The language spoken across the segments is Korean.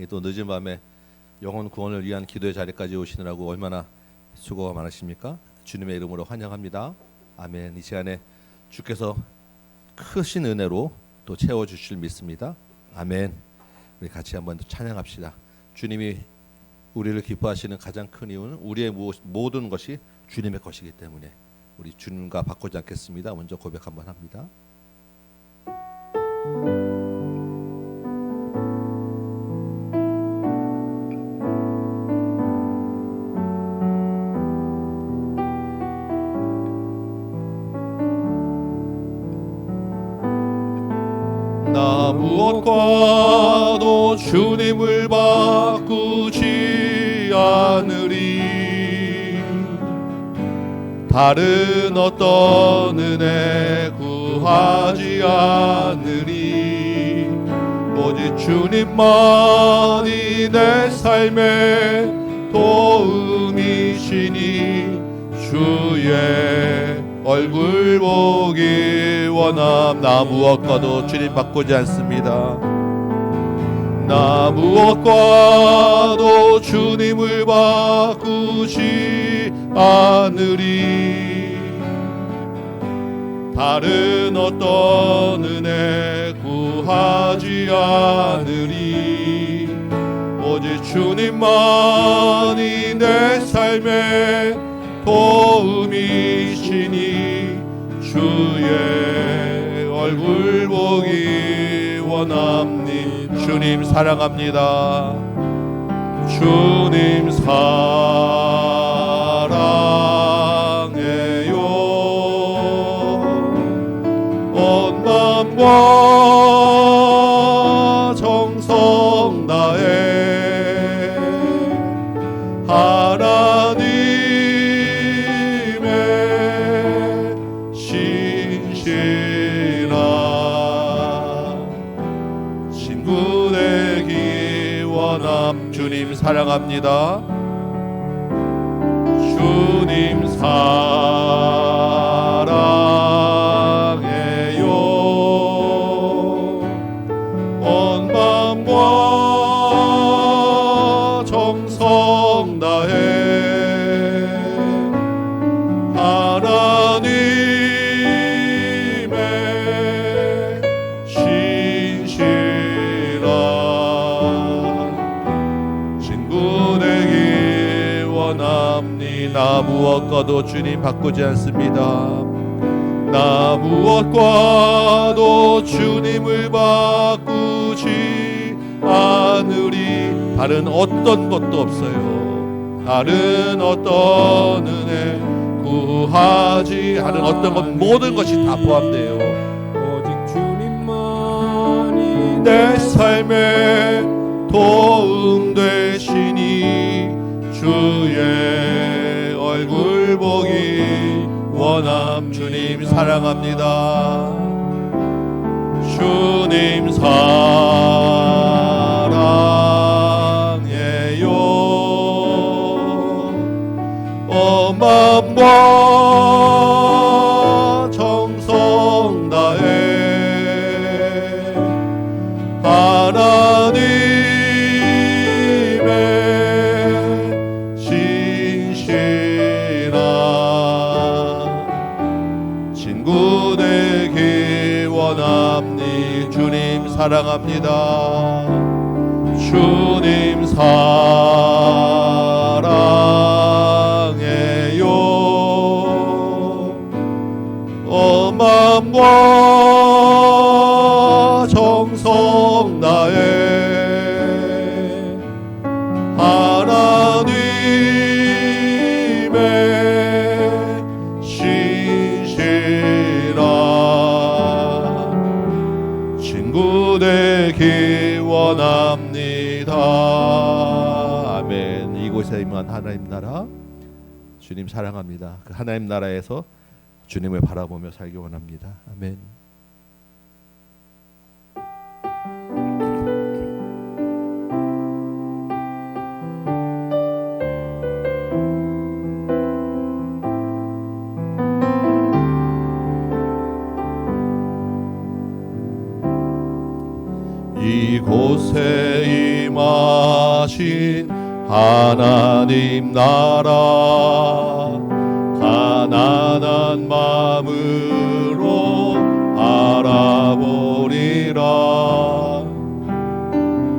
또 늦은 밤에 영혼 구원을 위한 기도의 자리까지 오시느라고 얼마나 수고가 많으십니까? 주님의 이름으로 환영합니다. 아멘. 이 시간에 주께서 크신 은혜로 또 채워주실 믿습니다. 아멘. 우리 같이 한번 찬양합시다. 주님이 우리를 기뻐하시는 가장 큰 이유는 우리의 모든 것이 주님의 것이기 때문에 우리 주님과 바꾸지 않겠습니다. 먼저 고백 한번 합니다. 나 무엇과도 주님을 바꾸지 않으리. 다른 어떤 은혜 구하지 않으리. 오직 주님만이 내 삶의 도움이시니 주의 얼굴 보기 원함. 나 무엇과도 주님 바꾸지 않습니다. 나 무엇과도 주님을 바꾸지 않으리. 다른 어떤 은혜 구하지 않으리. 오직 주님만이 내 삶의 도움이시니 주의 얼굴 보기 원합니. 주님 사랑합니다. 주님 사랑해요. 온 마음과 정성 다해 하나님의 신실한 친구 되기 원함. 주님 사랑합니다. 주님 사랑해요. 온 마음과 정성 다해 하나님의 신실한 친구 되기 원합니. 나 무엇과도 주님 바꾸지 않습니다. 나 무엇과도 주님을 바꾸지 않으리. 다른 어떤 것도 없어요. 다른 어떤 은혜 구하지 다른 어떤 것 모든 것이 다 포함돼요. 오직 주님만이 내 삶에 도움 되시니 주의 얼굴 보기 원함. 주님 사랑합니다. 주님 사랑해요. 온 마음과 정성 다해 하나님의 신실한 친구 되기 원합니. 주님 사랑합니다. 주님 사랑해요. 온 마음과 정성 다해 하나님의 신실한 친구 되기 원합니다. 아멘. 이곳에 임한 하나님 나라 주님 사랑합니다. 그 하나님 나라에서 주님을 바라보며 살기 원합니다. 아멘. 이곳에 임한 하신 하나님 나라 가난한 마음으로 바라보리라.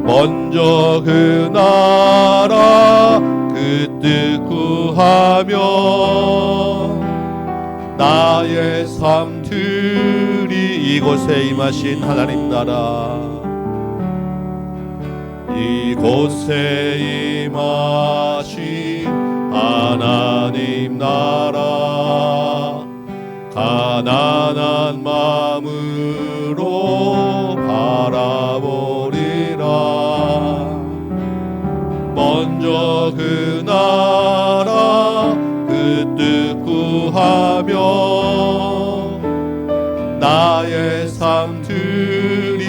먼저 그 나라 그 뜻 구하며 나의 삶들이 이곳에 임하신 하나님 나라 이곳에 임하신 하나님 나라 가난한 마음으로 바라보리라. 먼저 그 나라 그 뜻 구하며 나의 삶 드리리.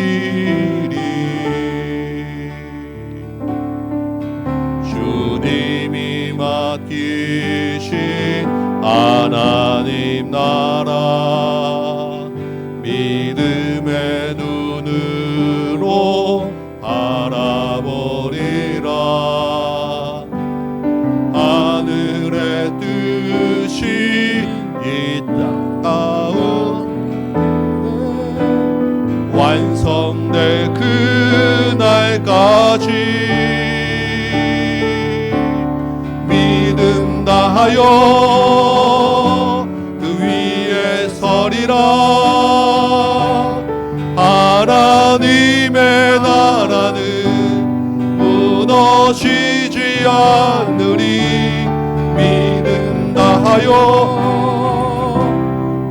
주님이 맡기신 하나님 나라 믿음의 눈으로 바라보리라. 하늘의 뜻이 이 땅 가운데 완성될 그날까지 믿음 다하여 그 위에 서리라. 하나님의 나라는 무너지지 않으리. 믿음 다하여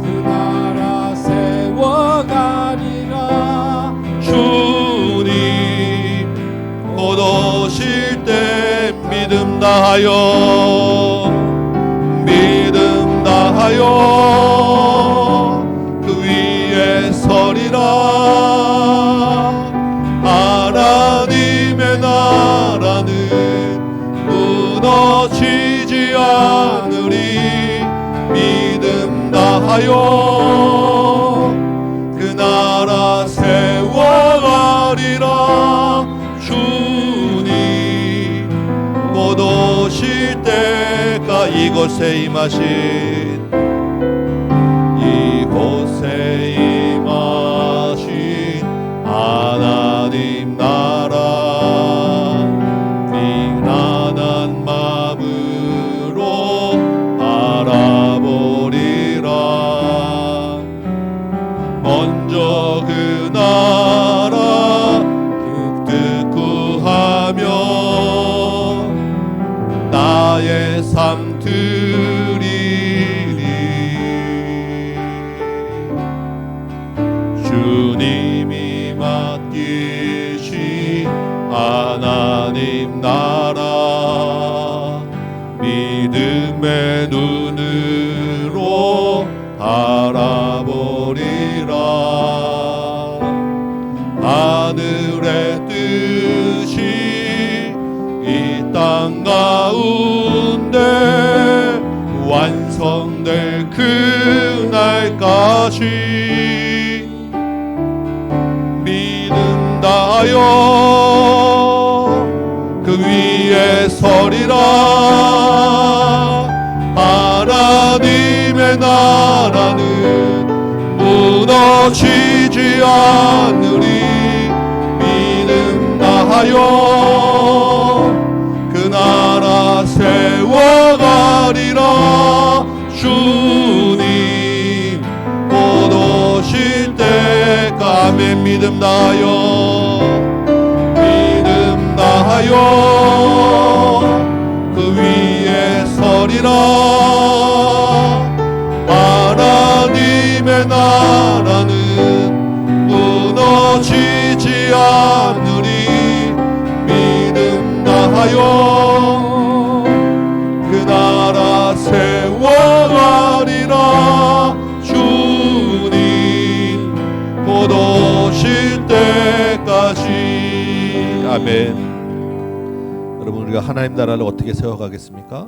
그 나라 세워가리라. 주님 곧 오실 때 믿음 다하여 믿음 다하여 그 위에 서리라. 하나님의 나라는 무너지지 않으리. 믿음 다하여 그 나라 세워가리라. 주님 곧 오실 때가 이곳에 임하신 하나님 나라 미난한 마음으로 바라보리라. 먼저 그 나라 그 뜻 구하며 나의 삶 드리리. 주님이 맡기신 하나님 나라 믿음의 눈으로 바라보리라. 하늘의 뜻이 이 땅 가운데 완성될 그날까지 믿음 다하여 그 위에 서리라. 하나님의 나라는 무너지지 않으리. 믿음 다하여 그 나라 세워가리라. 주님 곧 오실 때가 아멘. 믿음 다하여 믿음 다하여 그 위에 서리라. 하나님의 나라는 무너지지 않으리. 믿음 다하여 그 나라 세워가리라. 주님 곧 오실 때까지 아멘. 여러분, 우리가 하나님 나라를 어떻게 세워가겠습니까?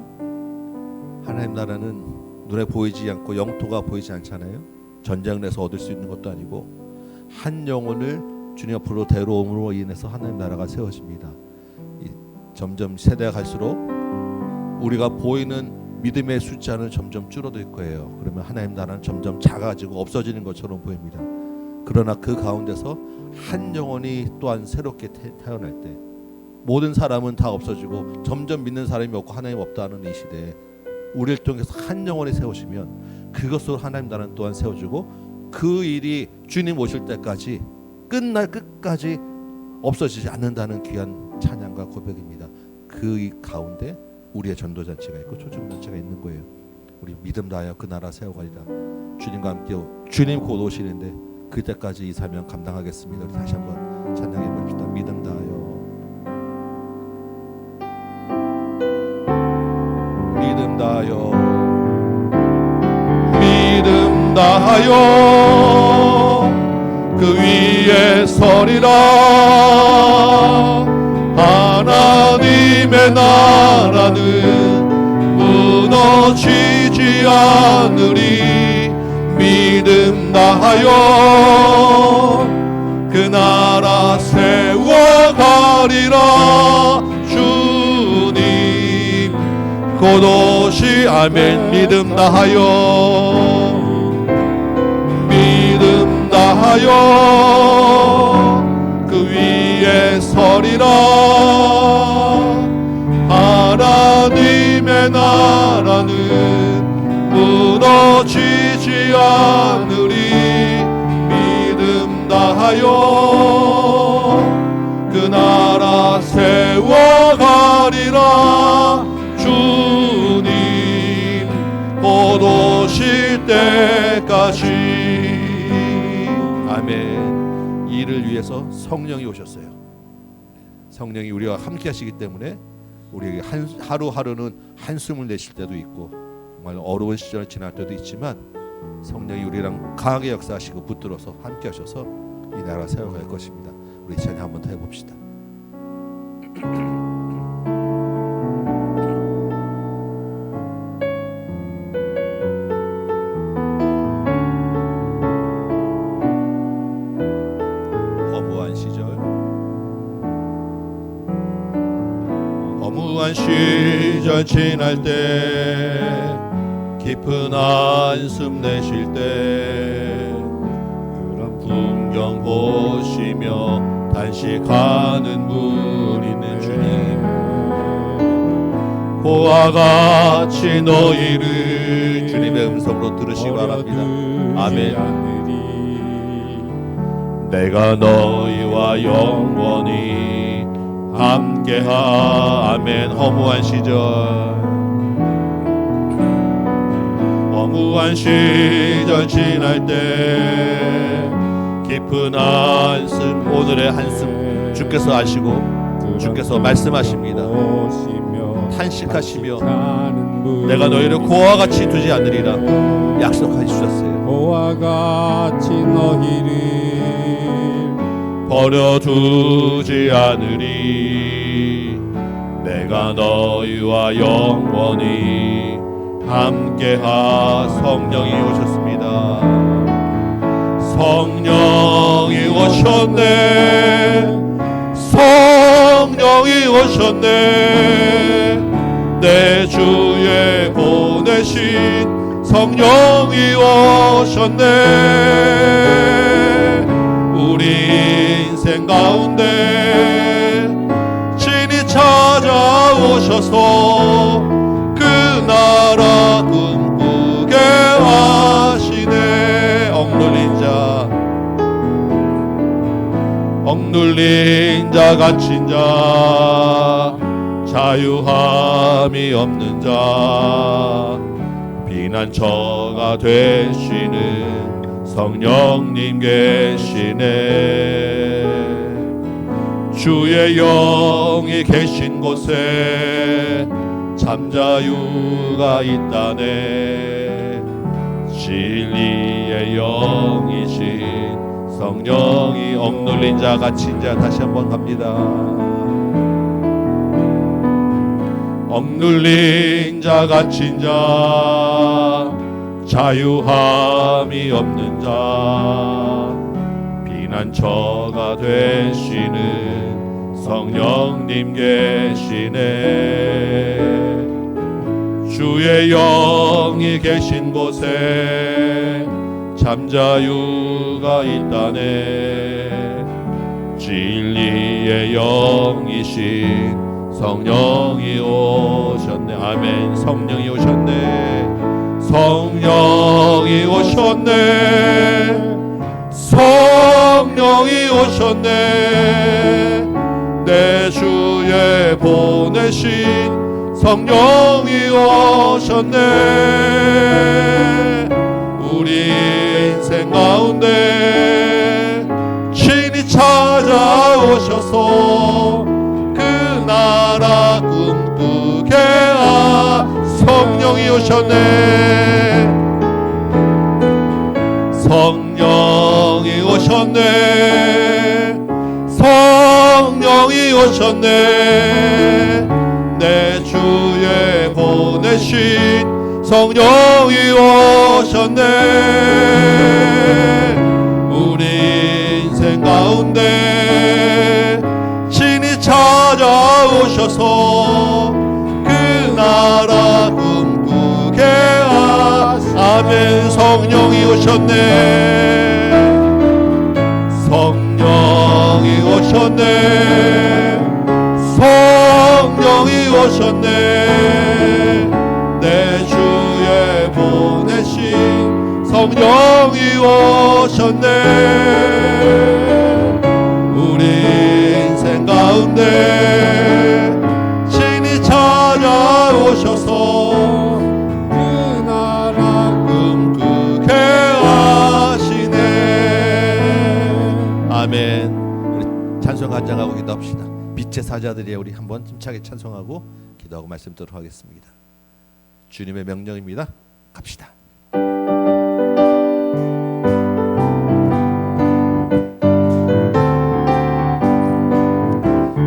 하나님 나라는 눈에 보이지 않고 영토가 보이지 않잖아요. 전쟁을 해서 얻을 수 있는 것도 아니고 한 영혼을 주님 앞으로 데려옴으로 인해서 하나님 나라가 세워집니다. 점점 세대가 갈수록 우리가 보이는 믿음의 숫자는 점점 줄어들 거예요. 그러면 하나님 나라는 점점 작아지고 없어지는 것처럼 보입니다. 그러나 그 가운데서 한 영혼이 또한 새롭게 태어날 때 모든 사람은 다 없어지고 점점 믿는 사람이 없고 하나님 없다는 이 시대에 우리를 통해서 한 영혼이 세우시면 그것으로 하나님 나라는 또한 세워주고 그 일이 주님 오실 때까지 끝날 끝까지 없어지지 않는다는 귀한 찬양과 고백입니다. 그 가운데 우리의 전도잔치가 있고 초청잔치가 있는 거예요. 우리 믿음 다하여 그 나라 세워가리라. 주님과 함께 주님 곧 오시는데 그때까지 이 사명 감당하겠습니다. 우리 다시 한번 찬양해 봅시다. 믿음 다하여 믿음 다하여 믿음 다하여 그 위에 서리라. 하나님의 나라는 무너지지 않으리. 믿음 다하여 그 나라 세워가리라. 주님 곧 오시. 아멘. 믿음 다하여 믿음 다하여 그 위에 서리라. 하나님의 나라는 무너지지 않으리. 믿음 다하여 그 나라 세워가리라. 주님 곧 오실 때까지. 아멘. 이를 위해서 성령이 오셨어요. 성령이 우리와 함께 하시기 때문에 우리에게 하루하루는 한숨을 내쉴 때도 있고 정말 어려운 시절을 지날 때도 있지만 성령이 우리랑 강하게 역사하시고 붙들어서 함께 하셔서 이 나라 세워갈 것입니다. 우리 찬양 한번 더 해봅시다. 허무한 시절 지날 때 깊은 한숨 내쉴 때 그런 풍경 보시며 단식하는 분 있는 주님 그와 같이 너희를 주님의 음성으로 들으시기 바랍니다. 아멘. 내가 너희와 영원히 함께하. 아멘. 허무한 시절 허무한 시절 지날 때 깊은 한숨 오늘의 한숨 주께서 아시고 주께서 말씀하십니다. 탄식하시며 내가 너희를 고와 같이 두지 않으리라 약속하여 주셨어요. 고와 같이 너희를 버려두지 않으리. 내가 너희와 영원히 함께하. 성령이 오셨습니다. 성령이 오셨네. 성령이 오셨네. 내 주에 보내신 성령이 오셨네. 우리 인생 가운데 친히 찾아오셔서 그 나라 꿈꾸게 하시네. 억눌린 자 갇힌 자 자유함이 없는 자 피난처가 되시는 성령님 계시네. 주의 영이 계신 곳에 잠자유가 있다네. 진리의 영이신 성령이 억눌린 자 갇힌 자 다시 한번 갑니다. 억눌린 자 갇힌 자 자유함이 없는 자 피난처가 되시는 성령님 계시네. 주의 영이 계신 곳에 잠자유가 있다네. 진리의 영이신 성령이 오셨네. 아멘. 성령이 오셨네. 성령이 오셨네. 성령이 오셨네. 내 주에 보내신 성령이 오셨네. 우리 인생 가운데 친히 찾아오셔서 그 나라 꿈꾸게 성령이 오셨네. 성령이 오셨네. 성령이 오셨네. 내 주에 보내신 성령이 오셨네. 우리 인생 가운데 친히 찾아오셔서 그 나라 꿈꾸게 아멘. 성령이 오셨네. 성령이 오셨네. 성령이 오셨네. 내 주에 보내신 성령이 오셨네. 우리 인생 가운데 친히 찾아오셔서 그 나라 꿈꾸게 하시네. 아멘. 우리 찬송 간장하고 기도합시다. 빛의 사자들이 우리 한번 힘차게 찬송하고 기도하고 말씀 듣도록 하겠습니다. 주님의 명령입니다. 갑시다.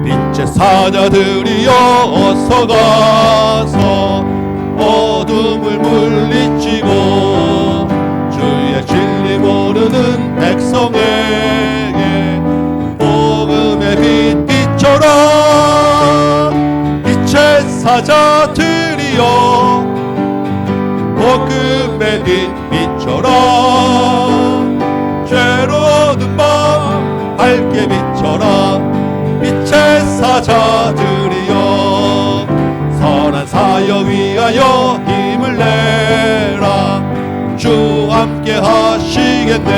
빛의 사자들이여 어서 가서 어둠을 물리치고 주의 진리 모르는 백성에게 복음의 빛 비춰라. 빛의 사자들이여 복음의 빛 비춰라. 죄로는 밤 밝게 비춰라. 빛의 사자들이여 선한 사역 위하여 힘을 내라. 주 함께 하시겠네.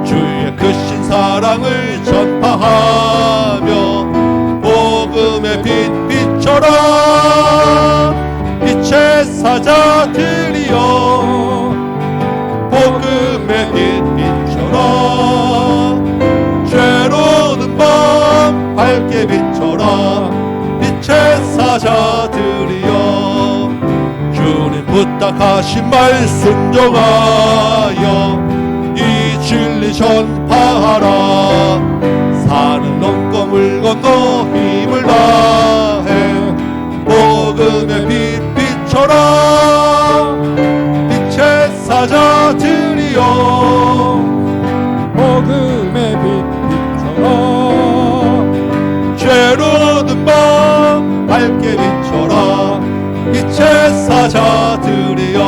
주의 크신 사랑을 전파하며 복음의 빛 비춰라. 빛의 사자들이여 복음의 빛 비춰라. 죄로는 밤 밝게 비춰라. 빛의 사자들이여 주님 부탁하신 말 순종하여 이 진리 전파하라. 산을 넘고 물 건너 힘을 다해 복음의 빛 비춰라. 빛의 사자들이여 복음의 빛 비춰라. 죄로는 밤 밝게 비춰라. 빛의 사자들이여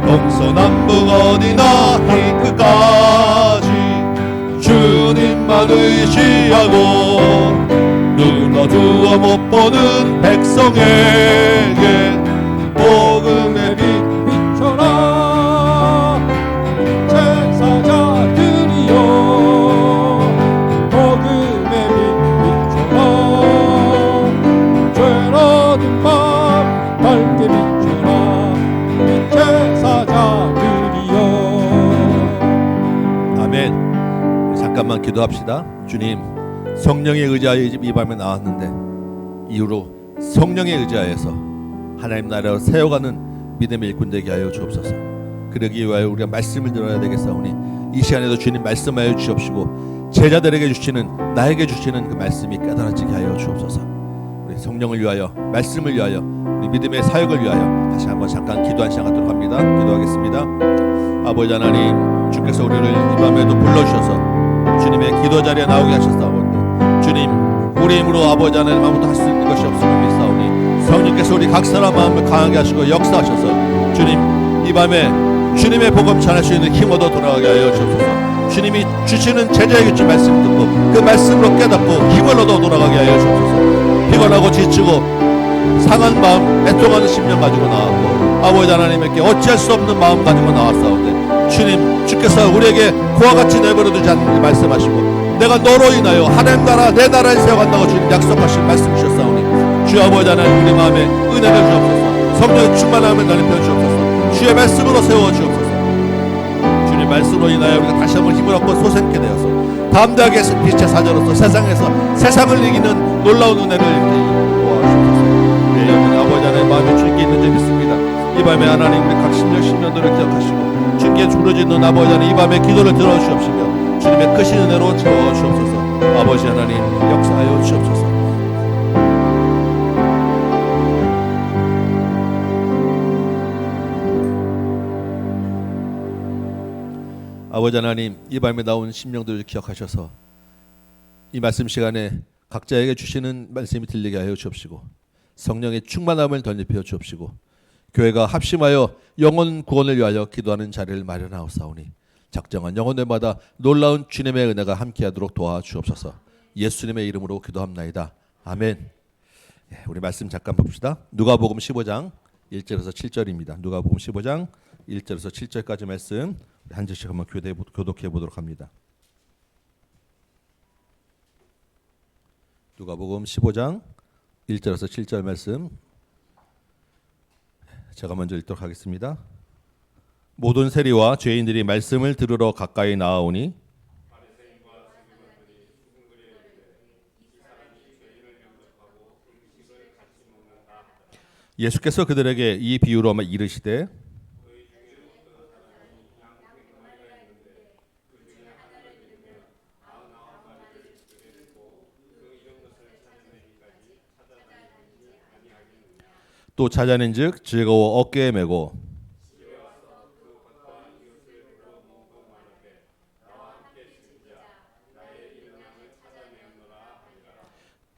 동서남북 어디나 이 끝까지 주님만 의지하고 눈 어두워 못 보는 백성에게 복음의 빛 비춰라. 빛의 사자들이여 복음의 빛 비춰라. 죄로는 밤 밝게 비춰라. 빛의 사자들이여. 아멘. 잠깐만 기도합시다. 주님, 성령에 의지하여 이 밤에 나왔는데 이후로 성령에 의지하여서 하나님 나라로 세워가는 믿음의 일꾼 되게 하여 주옵소서. 그러기 위하여 우리가 말씀을 들어야 되겠사오니 이 시간에도 주님 말씀하여 주옵시고 제자들에게 주시는 나에게 주시는 그 말씀이 깨달아지게 하여 주옵소서. 우리 성령을 위하여 말씀을 위하여 우리 믿음의 사역을 위하여 다시 한번 잠깐 기도한 시간 갖도록 합니다. 기도하겠습니다. 아버지 하나님, 주께서 우리를 이 밤에도 불러주셔서 주님의 기도 자리에 나오게 하셨사오니 주님, 우리 힘으로 아버지 하나님 아무것도 할 수 있는 것이 없음을 믿사오니 성령께서 우리 각 사람 마음을 강하게 하시고 역사하셔서 주님, 이 밤에 주님의 복음 전할 수 있는 힘 얻어 돌아가게 하여 주옵소서. 주님이 주시는 제자에게 주 말씀 듣고 그 말씀으로 깨닫고 힘을 얻어 돌아가게 하여 주옵소서. 피곤하고 지치고 상한 마음, 애통하는 심령 가지고 나왔고 아버지 하나님께 어찌할 수 없는 마음 가지고 나왔사오니 주님, 주께서 우리에게 그와 같이 내버려 두지 않는 말씀하시고 내가 너로 인하여 하나님 나라 내 나라를 세워간다고 주님 약속하신 말씀 주셨사오니 주 아버지 하나님 우리 마음에 은혜를 주옵소서. 성령의 충만함을 넓혀 주옵소서. 주의 말씀으로 세워 주옵소서. 주님 말씀으로 인하여 우리가 다시 한번 힘을 얻고 솟게 되어서 담대하게 빛의 사자로서 세상에서 세상을 이기는 놀라운 은혜를 이렇게 도와주옵소서. 내 영혼의 아버지 하나님 마음에 주님께 있는 줄 믿습니다. 이 밤에 하나님 우리 각 심령들을 기억하시고 주님께 부르짖는 아버지 하나님 이 밤에 기도를 들어주옵시며 주님의 크신 은혜로 채워주옵소서. 아버지 하나님 역사하여 주옵소서. 아버지 하나님, 이 밤에 나온 심령들을 기억하셔서 이 말씀 시간에 각자에게 주시는 말씀이 들리게 하여 주옵시고 성령의 충만함을 덧입혀 주옵시고 교회가 합심하여 영혼 구원을 위하여 기도하는 자리를 마련하옵사오니 작정한 영혼들마다 놀라운 주님의 은혜가 함께하도록 도와주옵소서. 예수님의 이름으로 기도합나이다. 아멘. 우리 말씀 잠깐 봅시다. 누가복음 15장 1절에서 7절입니다. 누가복음 15장 1절에서 7절까지 말씀 한 절씩 한번 교독해 보도록 합니다. 누가복음 15장 1절에서 7절 말씀 제가 먼저 읽도록 하겠습니다. 모든 세리와 죄인들이 말씀을 들으러 가까이 나아오니 예수께서 그들에게 이 비유로 이르시되 또 찾아낸즉 즐거워 어깨에 메고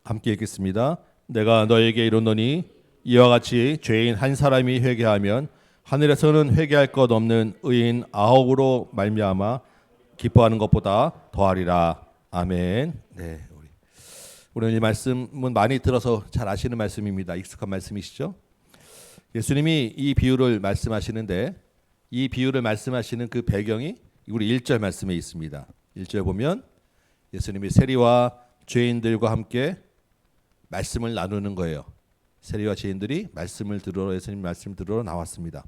함께 읽겠습니다. 내가 너에게 이르노니 이와 같이 죄인 한 사람이 회개하면 하늘에서는 회개할 것 없는 의인 9으로 말미암아 기뻐하는 것보다 더하리라. 아멘. 네, 우리 이 말씀은 많이 들어서 잘 아시는 말씀입니다. 익숙한 말씀이시죠? 예수님이 이 비유를 말씀하시는데 이 비유를 말씀하시는 그 배경이 우리 1절 말씀에 있습니다. 1절 보면 예수님이 세리와 죄인들과 함께 말씀을 나누는 거예요. 세리와 죄인들이 말씀을 들으러 예수님 말씀 들으러 나왔습니다.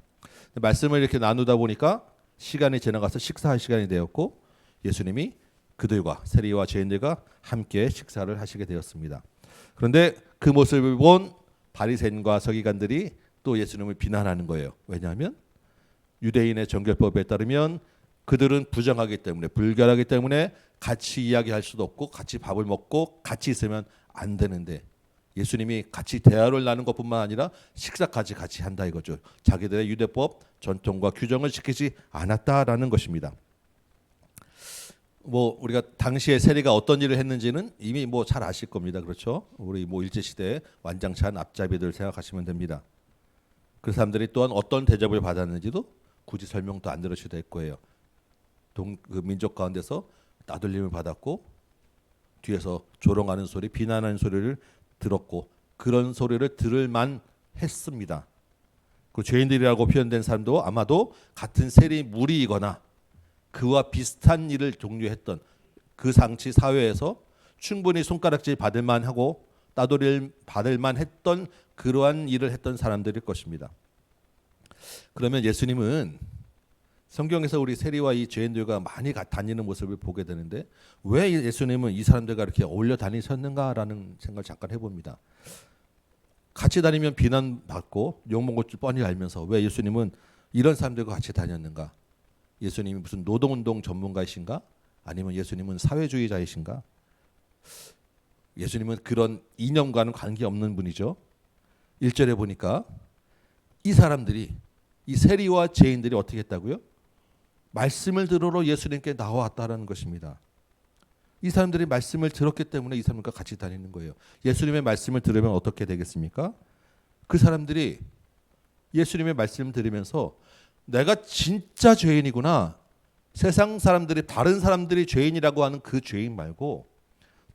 말씀을 이렇게 나누다 보니까 시간이 지나가서 식사할 시간이 되었고 예수님이 그들과 세리와 죄인들과 함께 식사를 하시게 되었습니다. 그런데 그 모습을 본 바리새인과 서기관들이 또 예수님을 비난하는 거예요. 왜냐하면 유대인의 정결법에 따르면 그들은 부정하기 때문에 불결하기 때문에 같이 이야기할 수도 없고 같이 밥을 먹고 같이 있으면 안 되는데 예수님이 같이 대화를 나눈 것뿐만 아니라 식사까지 같이 한다 이거죠. 자기들의 유대법 전통과 규정을 지키지 않았다라는 것입니다. 우리가 당시에 세리가 어떤 일을 했는지는 이미 잘 아실 겁니다. 그렇죠? 우리 일제 시대 완장찬 앞잡이들 생각하시면 됩니다. 그 사람들이 또한 어떤 대접을 받았는지도 굳이 설명도 안 들으셔도 될 거예요. 그 민족 가운데서 따돌림을 받았고 뒤에서 조롱하는 소리, 비난하는 소리를 들었고 그런 소리를 들을만 했습니다. 그 죄인들이라고 표현된 사람도 아마도 같은 세리 무리이거나 그와 비슷한 일을 종류했던 그 당시 사회에서 충분히 손가락질 받을만 하고 따돌림 받을만 했던 그러한 일을 했던 사람들일 것입니다. 그러면 예수님은 성경에서 우리 세리와 이 죄인들과 많이 다니는 모습을 보게 되는데 왜 예수님은 이 사람들과 이렇게 어울려 다니셨는가라는 생각을 잠깐 해봅니다. 같이 다니면 비난받고 욕먹을 줄 뻔히 알면서 왜 예수님은 이런 사람들과 같이 다녔는가? 예수님이 무슨 노동운동 전문가이신가? 아니면 예수님은 사회주의자이신가? 예수님은 그런 이념과는 관계없는 분이죠. 1절에 보니까 이 사람들이 이 세리와 죄인들이 어떻게 했다고요? 말씀을 들으러 예수님께 나왔다는 것입니다. 이 사람들이 말씀을 들었기 때문에 이 사람들과 같이 다니는 거예요. 예수님의 말씀을 들으면 어떻게 되겠습니까? 그 사람들이 예수님의 말씀을 들으면서 내가 진짜 죄인이구나. 세상 사람들이 다른 사람들이 죄인이라고 하는 그 죄인 말고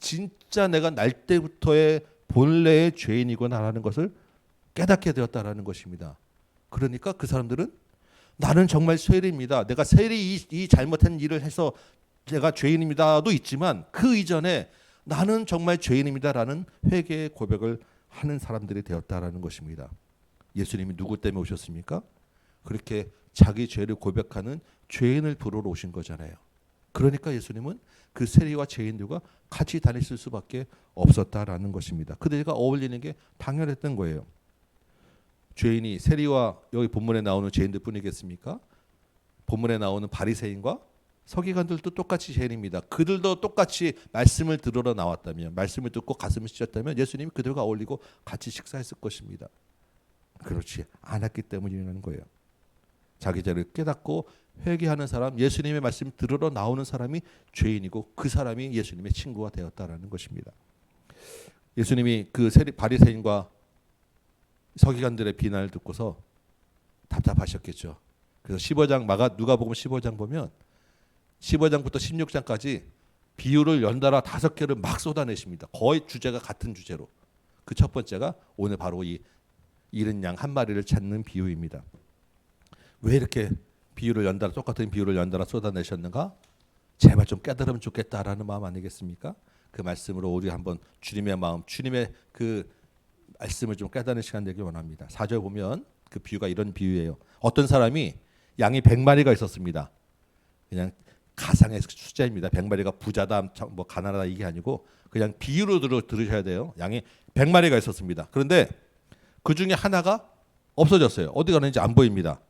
진짜 내가 날 때부터의 본래의 죄인이구나라는 것을 깨닫게 되었다라는 것입니다. 그러니까 그 사람들은 나는 정말 세리입니다. 내가 세리 이 잘못한 일을 해서 제가 죄인입니다도 있지만 그 이전에 나는 정말 죄인입니다라는 회개의 고백을 하는 사람들이 되었다라는 것입니다. 예수님이 누구 때문에 오셨습니까? 그렇게 자기 죄를 고백하는 죄인을 부르러 오신 거잖아요. 그러니까 예수님은 그 세리와 죄인들과 같이 다니실 수밖에 없었다라는 것입니다. 그들과 어울리는 게 당연했던 거예요. 죄인이 세리와 여기 본문에 나오는 죄인들 뿐이겠습니까? 본문에 나오는 바리새인과 서기관들도 똑같이 죄인입니다. 그들도 똑같이 말씀을 들으러 나왔다면, 말씀을 듣고 가슴을 찢었다면 예수님이 그들과 어울리고 같이 식사했을 것입니다. 그렇지 않았기 때문이라는 거예요. 자기 죄를 깨닫고 회개하는 사람, 예수님의 말씀 들으러 나오는 사람이 죄인이고 그 사람이 예수님의 친구가 되었다라는 것입니다. 예수님이 그 바리새인과 서기관들의 비난을 듣고서 답답하셨겠죠. 그래서 15장 누가복음 15장 보면 15장부터 16장까지 비유를 연달아 5개를 막 쏟아내십니다. 거의 주제가 같은 주제로. 그 첫 번째가 오늘 바로 이 잃은 양 한 마리를 찾는 비유입니다. 왜 이렇게 똑같은 비유를 연달아 쏟아내셨는가? 제발 좀 깨달으면 좋겠다라는 마음 아니겠습니까? 그 말씀으로 우리 한번 주님의 마음, 주님의 그 말씀을 좀 깨닫는 시간 되길 원합니다. 4절 보면 그 비유가 이런 비유예요. 어떤 사람이 양이 100마리가 있었습니다. 그냥 가상의 숫자입니다. 100마리가 부자다, 뭐 가난하다 이게 아니고 그냥 비유로 들으셔야 돼요. 양이 100마리가 있었습니다. 그런데 그 중에 하나가 없어졌어요. 어디 가는지 안 보입니다.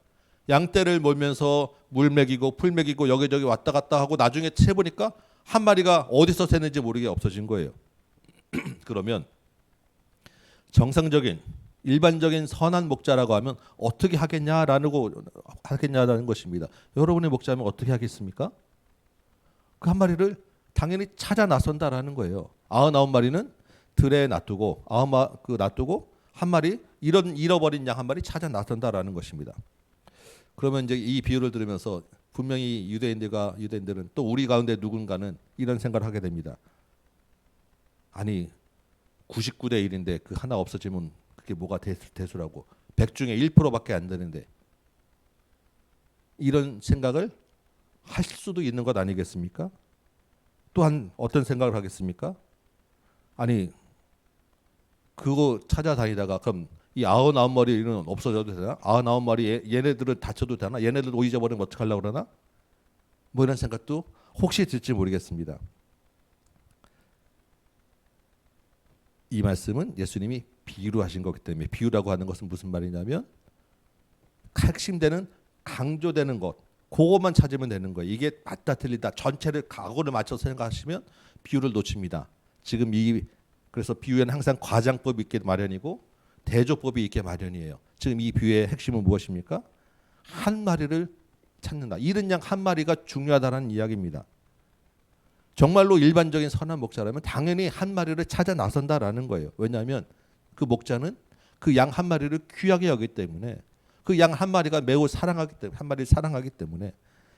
양떼를 몰면서 물 먹이고 풀 먹이고 여기저기 왔다 갔다 하고 나중에 세보니까 한 마리가 어디서 샜는지 모르게 없어진 거예요. 그러면 정상적인 일반적인 선한 목자라고 하면 어떻게 하겠냐라는 것입니다. 여러분의 목자면 어떻게 하겠습니까? 그 한 마리를 당연히 찾아 나선다라는 거예요. 99마리는 들에 놔두고 놔두고 한 마리 잃어버린 양 한 마리 찾아 나선다라는 것입니다. 그러면 이제 이 비유를 들으면서 분명히 유대인들은 또 우리 가운데 누군가는 이런 생각을 하게 됩니다. 아니 99대 1인데 그 하나 없어지면 그게 뭐가 대수라고 100 중에 1%밖에 안 되는데 이런 생각을 할 수도 있는 것 아니겠습니까? 또한 어떤 생각을 하겠습니까? 아니 그거 찾아다니다가 그럼 이 99마리는 없어져도 되나? 99마리 얘네들을 다쳐도 되나? 얘네들 잊어버리면 어떡하려고 그러나? 뭐 이런 생각도 혹시 들지 모르겠습니다. 이 말씀은 예수님이 비유로 하신 거기 때문에 비유라고 하는 것은 무슨 말이냐면 핵심되는 강조되는 것 그것만 찾으면 되는 거예요. 이게 맞다 틀리다 전체를 각오를 맞춰서 생각하시면 비유를 놓칩니다. 지금 그래서 비유에는 항상 과장법이 있게 마련이고 대조법이 있게 마련이에요. 지금 이 비유의 핵심은 무엇입니까? 한 마리를 찾는다. 잃은 양 한 마리가 중요하다는 이야기입니다. 정말로 일반적인 선한 목자라면 당연히 한 마리를 찾아 나선다라는 거예요. 왜냐하면 그 목자는 그 양 한 마리를 귀하게 여기기 때문에 그 양 한 마리가 매우 한 마리를 사랑하기 때문에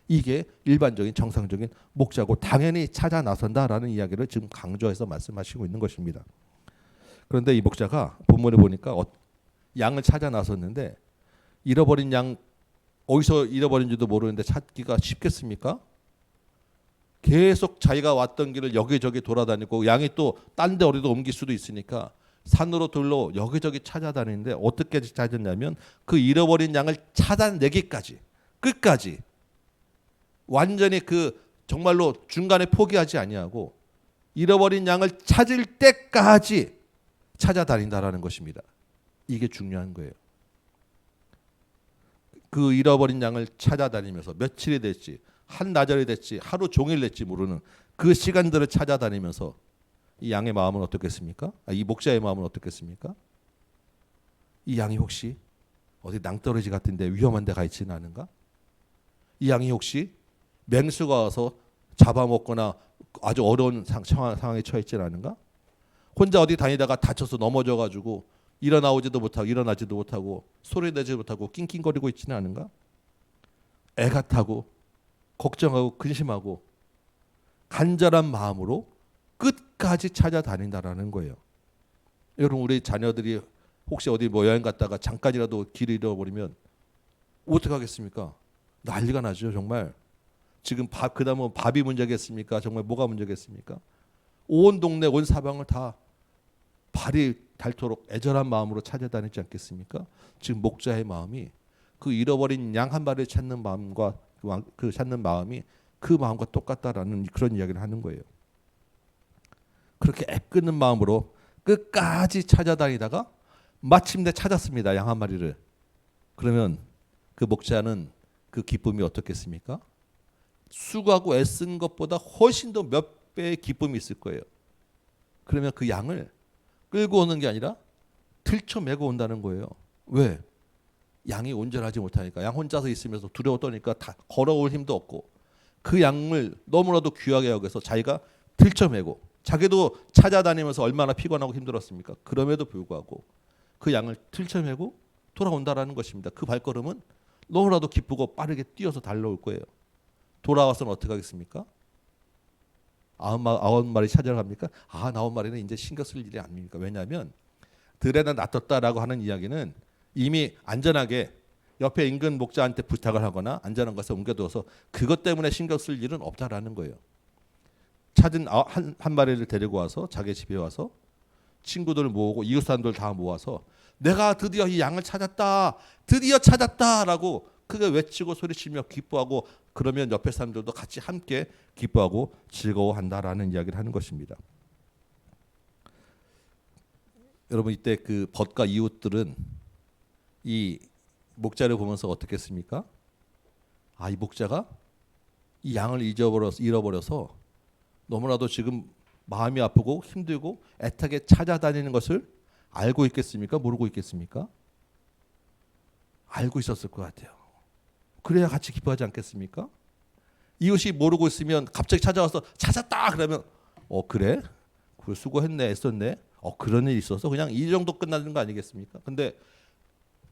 이게 일반적인 정상적인 목자고 당연히 찾아 나선다라는 이야기를 지금 강조해서 말씀하시고 있는 것입니다. 그런데 이 목자가 본문에 보니까 양을 찾아 나섰는데 잃어버린 양 어디서 잃어버린지도 모르는데 찾기가 쉽겠습니까? 계속 자기가 왔던 길을 여기저기 돌아다니고 양이 또 딴 데 어디도 옮길 수도 있으니까 산으로 들로 여기저기 찾아다니는데 어떻게 찾았냐면 그 잃어버린 양을 찾아내기까지 끝까지 완전히 그 정말로 중간에 포기하지 아니하고 잃어버린 양을 찾을 때까지 찾아다닌다라는 것입니다. 이게 중요한 거예요. 그 잃어버린 양을 찾아다니면서 며칠이 됐지 한나절이 됐지 하루 종일 됐지 모르는 그 시간들을 찾아다니면서 이 양의 마음은 어떻겠습니까? 이 목자의 마음은 어떻겠습니까? 이 양이 혹시 어디 낭떠러지 같은데 위험한 데 가 있지는 않은가? 이 양이 혹시 맹수가 와서 잡아먹거나 아주 어려운 상황에 처했지 않은가? 혼자 어디 다니다가 다쳐서 넘어져가지고 일어나지도 못하고 소리 내지 못하고 낑낑거리고 있지는 않은가? 애가 타고 걱정하고 근심하고 간절한 마음으로 끝까지 찾아다닌다라는 거예요. 여러분, 우리 자녀들이 혹시 어디 뭐 여행 갔다가 잠깐이라도 길을 잃어버리면 어떻게 하겠습니까? 난리가 나죠, 정말. 지금 그다음은 밥이 문제겠습니까? 정말 뭐가 문제겠습니까? 온 동네 온 사방을 다 발이 닳도록 애절한 마음으로 찾아다니지 않겠습니까? 지금 목자의 마음이 그 잃어버린 양 한 마리를 찾는 마음과 그 찾는 마음이 그 마음과 똑같다라는 그런 이야기를 하는 거예요. 그렇게 애끓는 마음으로 끝까지 찾아다니다가 마침내 찾았습니다. 양 한 마리를. 그러면 그 목자는 그 기쁨이 어떻겠습니까? 수고하고 애쓴 것보다 훨씬 더 몇 배의 기쁨이 있을 거예요. 그러면 그 양을 끌고 오는 게 아니라 들쳐매고 온다는 거예요. 왜? 양이 온전하지 못하니까. 양 혼자서 있으면서 두려워 떠니까 다 걸어올 힘도 없고 그 양을 너무나도 귀하게 여겨서 자기가 들쳐매고, 자기도 찾아다니면서 얼마나 피곤하고 힘들었습니까? 그럼에도 불구하고 그 양을 들쳐매고 돌아온다라는 것입니다. 그 발걸음은 너무나도 기쁘고 빠르게 뛰어서 달려올 거예요. 돌아와서는 어떻게 하겠습니까? 9마리 찾아갑니까? 9마리는 이제 신경 쓸 일이 아닙니까? 왜냐하면 들에다 놔뒀다라고 하는 이야기는 이미 안전하게 옆에 인근 목자한테 부탁을 하거나 안전한 곳에 옮겨두어서 그것 때문에 신경 쓸 일은 없다라는 거예요. 찾은 한 마리를 데리고 와서 자기 집에 와서 친구들을 모으고 이웃 사람들 다 모아서 내가 드디어 이 양을 찾았다, 드디어 찾았다라고 크게 외치고 소리치며 기뻐하고, 그러면 옆에 사람들도 같이 함께 기뻐하고 즐거워한다라는 이야기를 하는 것입니다. 여러분, 이때 그 벗과 이웃들은 이 목자를 보면서 어떻게 했습니까? 이 목자가 이 양을 잃어버려서 너무나도 지금 마음이 아프고 힘들고 애타게 찾아다니는 것을 알고 있겠습니까? 모르고 있겠습니까? 알고 있었을 것 같아요. 그래야 같이 기뻐하지 않겠습니까? 이웃이 모르고 있으면 갑자기 찾아와서 찾았다 그러면 그래? 그걸 수고했네, 애썼네. 그런 일이 있어서 그냥 이 정도 끝나는 거 아니겠습니까? 근데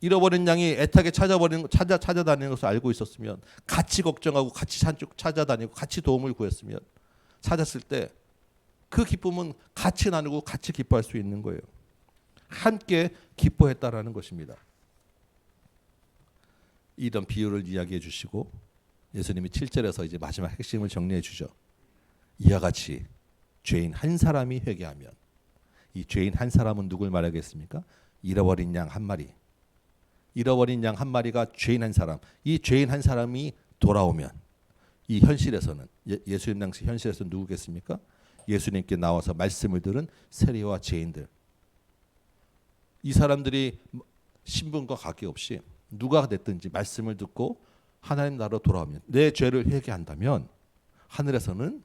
잃어버린 양이 애타게 찾아다니는 것을 알고 있었으면 같이 걱정하고 같이 찾아다니고 같이 도움을 구했으면 찾았을 때 그 기쁨은 같이 나누고 같이 기뻐할 수 있는 거예요. 함께 기뻐했다라는 것입니다. 이런 비유를 이야기해 주시고 예수님이 7절에서 이제 마지막 핵심을 정리해 주죠. 이와 같이 죄인 한 사람이 회개하면, 이 죄인 한 사람은 누굴 말하겠습니까? 잃어버린 양 한 마리. 잃어버린 양 한 마리가 죄인 한 사람. 이 죄인 한 사람이 돌아오면 이 현실에서는 예수님 당시 현실에서 누구겠습니까? 예수님께 나와서 말씀을 들은 세리와 죄인들. 이 사람들이 신분과 관계없이 누가 됐든지 말씀을 듣고 하나님 나라로 돌아오면, 내 죄를 회개한다면 하늘에서는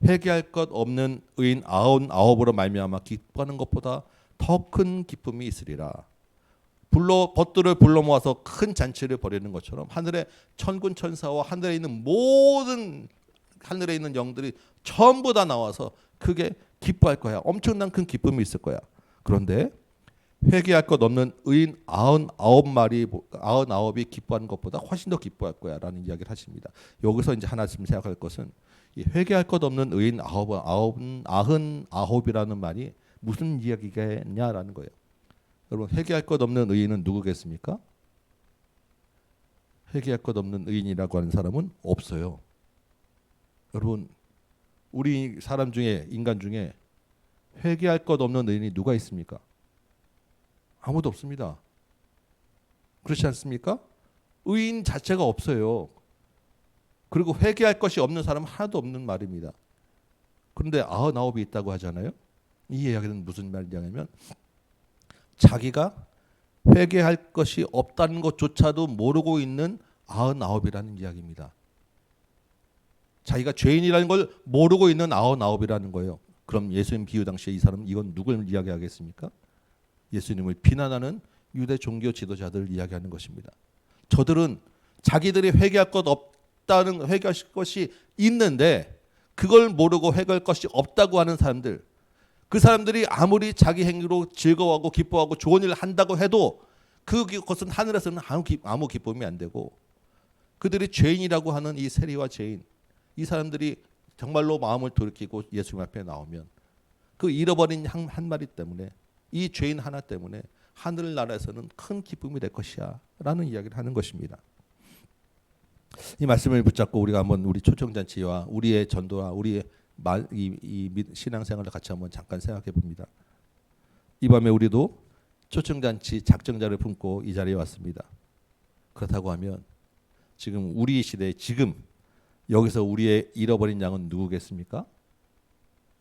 회개할 것 없는 의인 99으로 말미암아 기뻐하는 것보다 더 큰 기쁨이 있으리라. 벗들을 불러 모아서 큰 잔치를 벌이는 것처럼 하늘의 천군 천사와 하늘에 있는 모든 하늘에 있는 영들이 전부 다 나와서 크게 기뻐할 거야. 엄청난 큰 기쁨이 있을 거야. 그런데 회개할 것 없는 의인 99이 기뻐하는 것보다 훨씬 더 기뻐할 거야 라는 이야기를 하십니다. 여기서 이제 하나 좀 생각할 것은 이 회개할 것 없는 의인 99이라는 말이 무슨 이야기겠냐라는 거예요. 여러분, 회개할 것 없는 의인은 누구겠습니까? 회개할 것 없는 의인이라고 하는 사람은 없어요. 여러분, 우리 사람 중에, 인간 중에 회개할 것 없는 의인이 누가 있습니까? 아무도 없습니다. 그렇지 않습니까? 의인 자체가 없어요. 그리고 회개할 것이 없는 사람은 하나도 없는 말입니다. 그런데 99이 있다고 하잖아요. 이 이야기는 무슨 말이냐면 자기가 회개할 것이 없다는 것조차도 모르고 있는 99이라는 이야기입니다. 자기가 죄인이라는 걸 모르고 있는 99이라는 거예요. 그럼 예수님 비유 당시에 이 사람은 이건 누굴 이야기하겠습니까? 예수님을 비난하는 유대 종교 지도자들을 이야기하는 것입니다. 저들은 자기들이 회개할 것이 있는데 그걸 모르고 회개할 것이 없다고 하는 사람들, 그 사람들이 아무리 자기 행위로 즐거워하고 기뻐하고 좋은 일을 한다고 해도 그것은 하늘에서는 아무 기쁨이 안 되고, 그들이 죄인이라고 하는 이 세리와 죄인, 이 사람들이 정말로 마음을 돌이키고 예수님 앞에 나오면 그 잃어버린 양 한 마리 때문에, 이 죄인 하나 때문에 하늘나라에서는 큰 기쁨이 될 것이야 라는 이야기를 하는 것입니다. 이 말씀을 붙잡고 우리가 한번 우리 초청잔치와 우리의 전도와 우리의 이 신앙생활을 같이 한번 잠깐 생각해 봅니다. 이 밤에 우리도 초청잔치 작정자를 품고 이 자리에 왔습니다. 그렇다고 하면 지금 우리 시대에 지금 여기서 우리의 잃어버린 양은 누구겠습니까?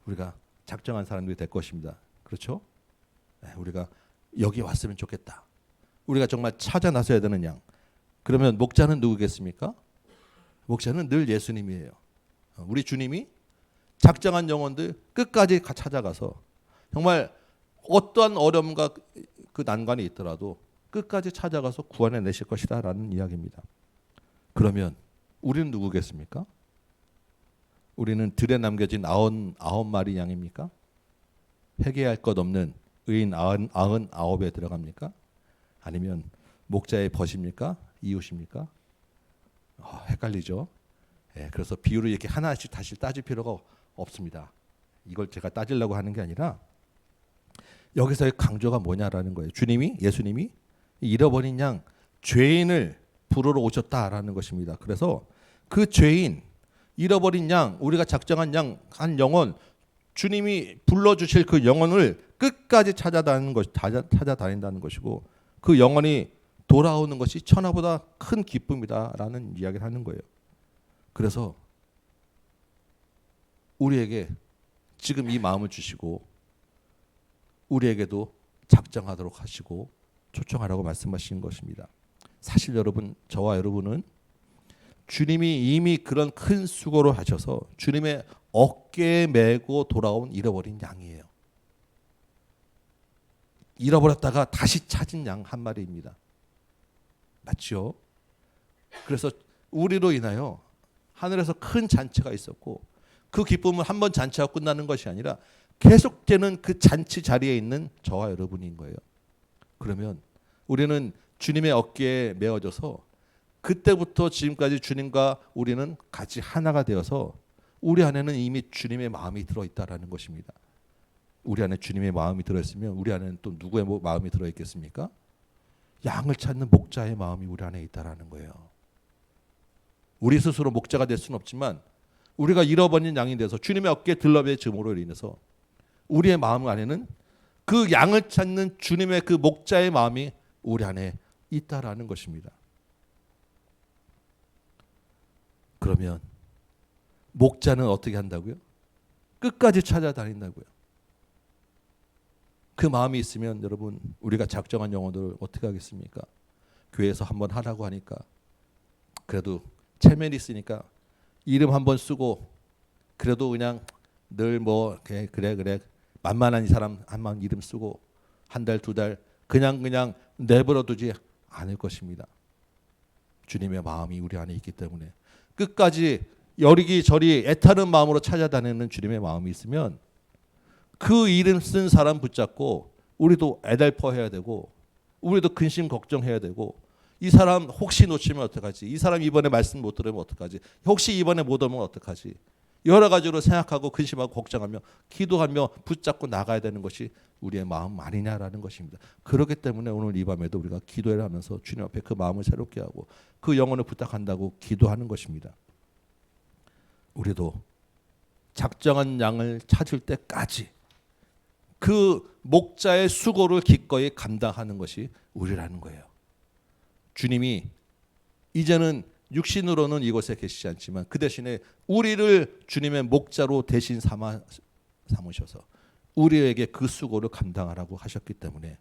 우리가 작정한 사람들이 될 것입니다. 그렇죠? 우리가 여기 왔으면 좋겠다. 우리가 정말 찾아 나서야 되는 양. 그러면 목자는 누구겠습니까? 목자는 늘 예수님이에요. 우리 주님이 작정한 영혼들 끝까지 찾아가서 정말 어떠한 어려움과 그 난관이 있더라도 끝까지 찾아가서 구원해 내실 것이다 라는 이야기입니다. 그러면 우리는 누구겠습니까? 우리는 들에 남겨진 99마리 양입니까? 회개할 것 없는 의인 99에 들어갑니까? 아니면 목자의 벗입니까? 이웃입니까? 헷갈리죠. 그래서 비유를 이렇게 하나씩 다시 따질 필요가 없습니다. 이걸 제가 따지려고 하는 게 아니라 여기서의 강조가 뭐냐라는 거예요. 예수님이 잃어버린 양, 죄인을 부르러 오셨다라는 것입니다. 그래서 그 죄인, 잃어버린 양, 우리가 작정한 양, 한 영혼, 주님이 불러주실 그 영혼을 끝까지 찾아다닌다는 것이고, 그 영혼이 돌아오는 것이 천하보다 큰 기쁨이다라는 이야기를 하는 거예요. 그래서 우리에게 지금 이 마음을 주시고 우리에게도 작정하도록 하시고 초청하라고 말씀하신 것입니다. 사실 여러분, 저와 여러분은 주님이 이미 그런 큰 수고를 하셔서 주님의 어깨에 메고 돌아온 잃어버린 양이에요. 잃어버렸다가 다시 찾은 양 한 마리입니다. 맞죠? 그래서 우리로 인하여 하늘에서 큰 잔치가 있었고, 그 기쁨은 한 번 잔치하고 끝나는 것이 아니라 계속되는 그 잔치 자리에 있는 저와 여러분인 거예요. 그러면 우리는 주님의 어깨에 메어져서 그때부터 지금까지 주님과 우리는 같이 하나가 되어서 우리 안에는 이미 주님의 마음이 들어있다라는 것입니다. 우리 안에 주님의 마음이 들어있으면 우리 안에는 또 누구의 마음이 들어있겠습니까? 양을 찾는 목자의 마음이 우리 안에 있다라는 거예요. 우리 스스로 목자가 될 수는 없지만 우리가 잃어버린 양이 돼서 주님의 어깨에 들러매짐으로 인해서 우리의 마음 안에는 그 양을 찾는 주님의 그 목자의 마음이 우리 안에 있다라는 것입니다. 그러면 목자는 어떻게 한다고요? 끝까지 찾아다닌다고요. 그 마음이 있으면 여러분, 우리가 작정한 영혼들을 어떻게 하겠습니까? 교회에서 한번 하라고 하니까 그래도 체면이 있으니까 이름 한번 쓰고 그래도 그냥 늘 뭐 그래 만만한 이 사람 한번 이름 쓰고 한 달 두 달 그냥 내버려두지 않을 것입니다. 주님의 마음이 우리 안에 있기 때문에 끝까지 여리기저리 애타는 마음으로 찾아다니는 주님의 마음이 있으면 그 이름 쓴 사람 붙잡고 우리도 애달퍼해야 되고 우리도 근심 걱정해야 되고, 이 사람 혹시 놓치면 어떡하지? 이 사람 이번에 말씀 못 들으면 어떡하지? 혹시 이번에 못 오면 어떡하지? 여러 가지로 생각하고 근심하고 걱정하며 기도하며 붙잡고 나가야 되는 것이 우리의 마음 아니냐라는 것입니다. 그렇기 때문에 오늘 이 밤에도 우리가 기도를 하면서 주님 앞에 그 마음을 새롭게 하고 그 영혼을 부탁한다고 기도하는 것입니다. 우리도 작정한 양을 찾을 때까지 그 목자의 수고를 기꺼이 감당하는 것이 우리라는 거예요. 주님이 이제는 육신으로는 이곳에 계시지 않지만 그 대신에 우리를 주님의 목자로 대신 삼으셔서 우리에게 그 수고를 감당하라고 하셨기 때문에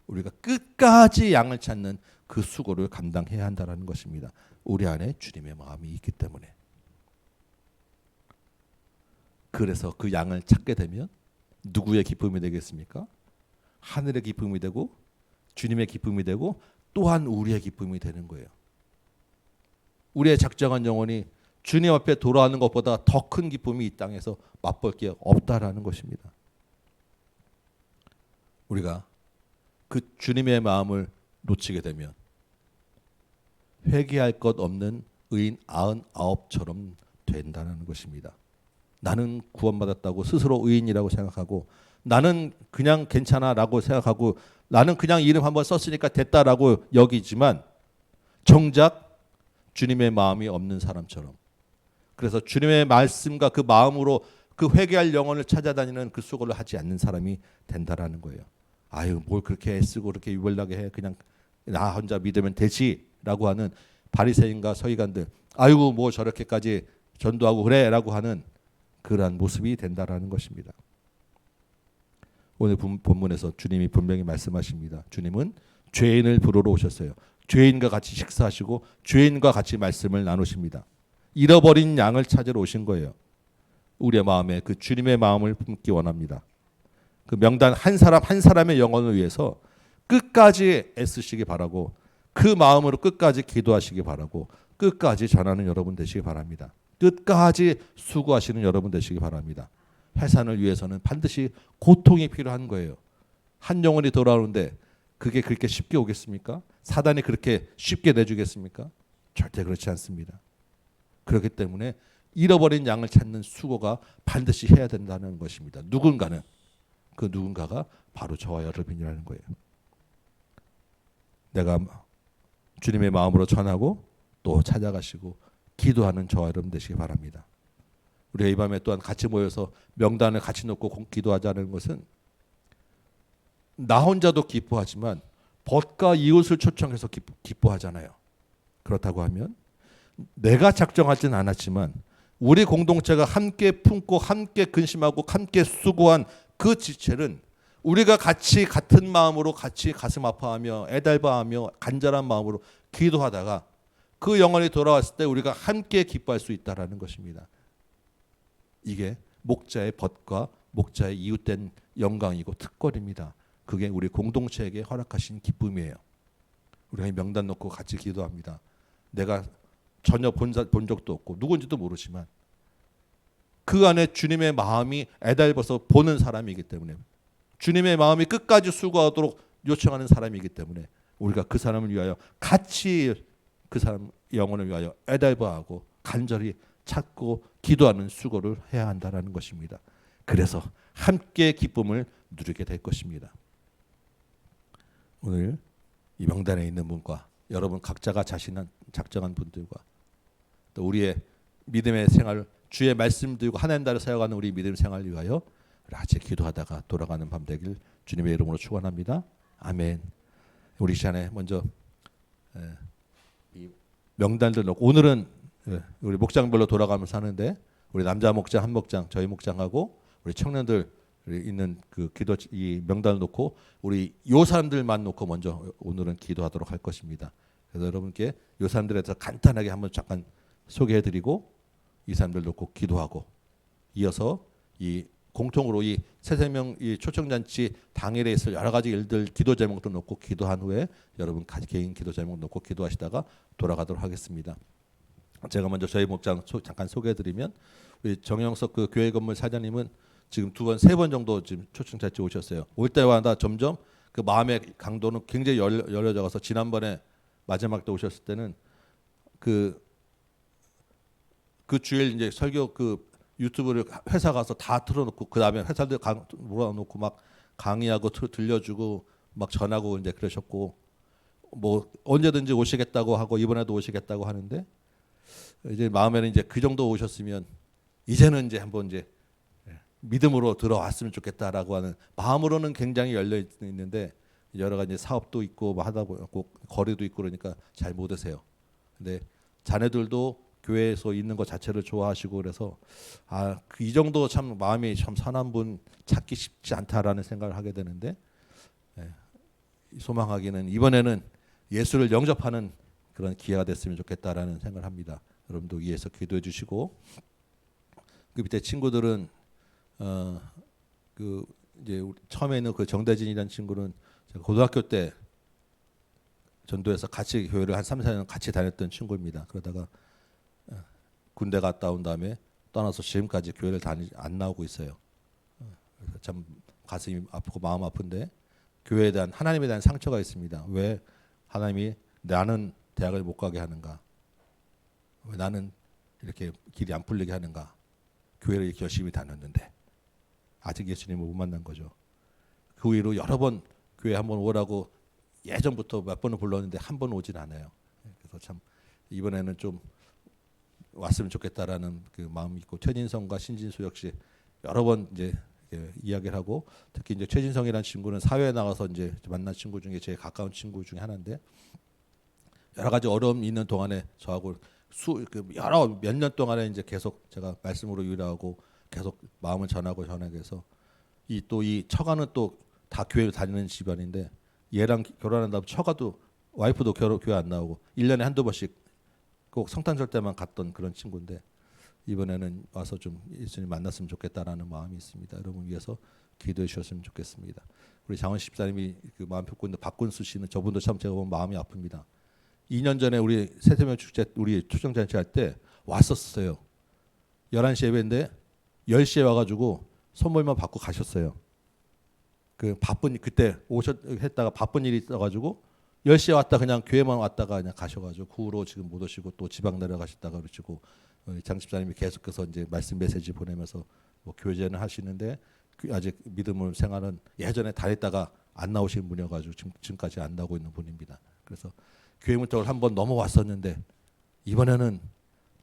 우리가 끝까지 양을 찾는 그 수고를 감당해야 한다는 것입니다. 우리 안에 주님의 마음이 있기 때문에. 그래서 그 양을 찾게 되면 누구의 기쁨이 되겠습니까? 하늘의 기쁨이 되고 주님의 기쁨이 되고 또한 우리의 기쁨이 되는 거예요. 우리의 작정한 영혼이 주님 앞에 돌아가는 것보다 더 큰 기쁨이 이 땅에서 맛볼 게 없다라는 것입니다. 우리가 그 주님의 마음을 놓치게 되면 회개할 것 없는 의인 99처럼 된다는 것입니다. 나는 구원받았다고 스스로 의인이라고 생각하고 나는 그냥 괜찮아라고 생각하고 나는 그냥 이름 한번 썼으니까 됐다라고 여기지만 정작 주님의 마음이 없는 사람처럼, 그래서 주님의 말씀과 그 마음으로 그 회개할 영혼을 찾아다니는 그 수고를 하지 않는 사람이 된다라는 거예요. 아유, 뭘 그렇게 애쓰고 그렇게 유별나게 해, 그냥 나 혼자 믿으면 되지라고 하는 바리새인과 서기관들, 아이고 뭐 저렇게까지 전도하고 그래라고 하는 그러한 모습이 된다라는 것입니다. 오늘 본문에서 주님이 분명히 말씀하십니다. 주님은 죄인을 부르러 오셨어요. 죄인과 같이 식사하시고 죄인과 같이 말씀을 나누십니다. 잃어버린 양을 찾으러 오신 거예요. 우리의 마음에 그 주님의 마음을 품기 원합니다. 그 명단 한 사람 한 사람의 영혼을 위해서 끝까지 애쓰시기 바라고, 그 마음으로 끝까지 기도하시기 바라고, 끝까지 전하는 여러분 되시기 바랍니다. 끝까지 수고하시는 여러분 되시기 바랍니다. 해산을 위해서는 반드시 고통이 필요한 거예요. 한 영혼이 돌아오는데 그게 그렇게 쉽게 오겠습니까? 사단이 그렇게 쉽게 내주겠습니까? 절대 그렇지 않습니다. 그렇기 때문에 잃어버린 양을 찾는 수고가 반드시 해야 된다는 것입니다. 누군가는, 그 누군가가 바로 저와 여러분이라는 거예요. 내가 주님의 마음으로 전하고 또 찾아가시고 기도하는 저와 여러분 되시기 바랍니다. 우리가 이 밤에 또한 같이 모여서 명단을 같이 놓고 기도하자는 것은 나 혼자도 기뻐하지만 벗과 이웃을 초청해서 기뻐하잖아요. 그렇다고 하면 내가 작정하지는 않았지만 우리 공동체가 함께 품고 함께 근심하고 함께 수고한 그 지체는 우리가 같이 같은 마음으로 같이 가슴 아파하며 애달파하며 간절한 마음으로 기도하다가 그 영혼이 돌아왔을 때 우리가 함께 기뻐할 수 있다라는 것입니다. 이게 목자의 벗과 목자의 이웃된 영광이고 특권입니다. 그게 우리 공동체에게 허락하신 기쁨이에요. 우리가 명단 놓고 같이 기도합니다. 내가 전혀 본 적도 없고 누군지도 모르지만 그 안에 주님의 마음이 애달버서 보는 사람이기 때문에, 주님의 마음이 끝까지 수고하도록 요청하는 사람이기 때문에 우리가 그 사람을 위하여 같이 그 사람 영혼을 위하여 애달버하고 간절히 찾고 기도하는 수고를 해야 한다는 것입니다. 그래서 함께 기쁨을 누리게 될 것입니다. 오늘 이 명단에 있는 분과 여러분 각자가 작정한 분들과 또 우리의 믿음의 생활, 주의 말씀 들고 하나님 나라를 세워가는 우리 믿음 생활을 위하여 같이 기도하다가 돌아가는 밤 되길 주님의 이름으로 축원합니다. 아멘. 우리 시간에 먼저 이 명단들 놓고, 오늘은 우리 목장별로 돌아가면서 하는데 우리 남자 목장 한 목장, 저희 목장하고 우리 청년들 있는 그 기도 이 명단을 놓고 우리 요 사람들만 놓고 먼저 오늘은 기도하도록 할 것입니다. 그래서 여러분께 요 사람들에 대해서 간단하게 한번 잠깐 소개해드리고 이 사람들 놓고 기도하고, 이어서 이 공통으로 이 새생명 이 초청잔치 당일에 있을 여러 가지 일들 기도 제목도 놓고 기도한 후에 여러분 개인 기도 제목 놓고 기도하시다가 돌아가도록 하겠습니다. 제가 먼저 저희 목장 잠깐 소개해드리면, 우리 정영석 그 교회 건물 사장님은 지금 2번, 3번 정도 지금 초청잔치 오셨어요. 올 때마다 점점 그 마음의 강도는 굉장히 열려져 가서 지난번에 마지막 때 오셨을 때는 그 주일 이제 설교 그 유튜브를 회사 가서 다 틀어놓고 그 다음에 회사들 몰아놓고 막 강의하고 들려주고 막 전하고 이제 그러셨고, 뭐 언제든지 오시겠다고 하고 이번에도 오시겠다고 하는데 이제 마음에는 이제 그 정도 오셨으면 이제는 이제 한번 이제 믿음으로 들어왔으면 좋겠다라고 하는 마음으로는 굉장히 열려 있는데 여러 가지 사업도 있고 뭐 하다 보고 거리도 있고 그러니까 잘 못 오세요. 근데 자녀들도 교회에서 있는 것 자체를 좋아하시고 그래서 이 정도 참 마음이 참 선한 분 찾기 쉽지 않다라는 생각을 하게 되는데, 소망하기는 이번에는 예수를 영접하는 그런 기회가 됐으면 좋겠다라는 생각을 합니다. 여러분도 위해서 기도해 주시고, 그 밑에 친구들은 그 이제 처음에는 그 정대진이라는 친구는 제가 고등학교 때 전도해서 같이 교회를 한 3, 4년 같이 다녔던 친구입니다. 그러다가 군대 갔다 온 다음에 떠나서 지금까지 교회를 안 나오고 있어요. 그래서 참 가슴이 아프고 마음 아픈데 교회에 대한 하나님에 대한 상처가 있습니다. 왜 하나님이 나는 대학을 못 가게 하는가? 왜 나는 이렇게 길이 안 풀리게 하는가? 교회를 이렇게 열심히 다녔는데 아직 예수님을 못 만난 거죠. 그 이후로 여러 번 교회 한번 오라고 예전부터 몇 번을 불렀는데 한 번 오진 않아요. 그래서 참 이번에는 좀 왔으면 좋겠다라는 그 마음이 있고 최진성과 신진수 역시 여러 번 이제 이야기를 하고 특히 이제 최진성이라는 친구는 사회에 나가서 이제 만난 친구 중에 제일 가까운 친구 중에 하나인데 여러 가지 어려움이 있는 동안에 저하고 여러 몇 년 동안에 이제 계속 제가 말씀으로 위로하고 계속 마음을 전하고 해서 이 처가는 또 다 교회를 다니는 집안인데 얘랑 결혼한 다음 처가도 와이프도 교회 안 나오고 1년에 한두 번씩 꼭 성탄절 때만 갔던 그런 친구인데 이번에는 와서 좀 예수님 만났으면 좋겠다라는 마음이 있습니다. 여러분 위해서 기도해 주셨으면 좋겠습니다. 우리 장원 집사님이 그 마음 품고 있는 박군수 씨는 저분도 참 제가 보면 마음이 아픕니다. 2년 전에 우리 세세명 축제 우리 초정잔치 할 때 왔었어요. 11시 예배인데 10시에 와가지고 선물만 받고 가셨어요. 그 바쁜 그때 했다가 바쁜 일이 있어가지고 10시에 왔다 그냥 교회만 왔다가 그냥 가셔가지고 그 후로 지금 못 오시고 또 지방 내려가셨다가 그러시고 장 집사님이 계속해서 이제 말씀 메시지 보내면서 뭐 교제는 하시는데 아직 믿음을 생활은 예전에 다녔다가 안 나오신 분이어가지고 지금까지 안 나오고 있는 분입니다. 그래서 교회 문턱을 한번 넘어왔었는데 이번에는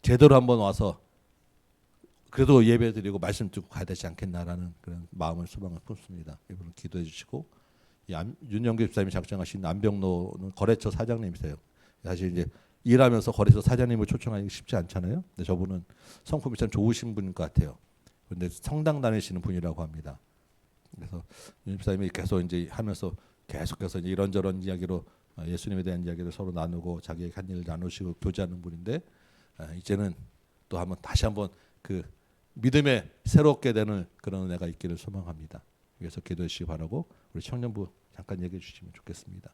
제대로 한번 와서 그래도 예배드리고 말씀 듣고 가야 되지 않겠나라는 그런 마음을 소망을 품습니다. 이분은 기도해 주시고 윤영규 집사님이 작정하신 안병로는 거래처 사장님이세요. 사실 이제 일하면서 거래처 사장님을 초청하기 쉽지 않잖아요. 근데 저분은 성품이 참 좋으신 분인 것 같아요. 그런데 성당 다니시는 분이라고 합니다. 그래서 윤 집사님이 계속 이제 하면서 계속해서 이제 이런저런 이야기로 예수님에 대한 이야기를 서로 나누고 자기의 한 일을 나누시고 교제하는 분인데 이제는 또 다시 한번 그 믿음에 새롭게 되는 그런 은혜가 있기를 소망합니다. 위해서 기도해 주시기 바라고 우리 청년부 잠깐 얘기해 주시면 좋겠습니다.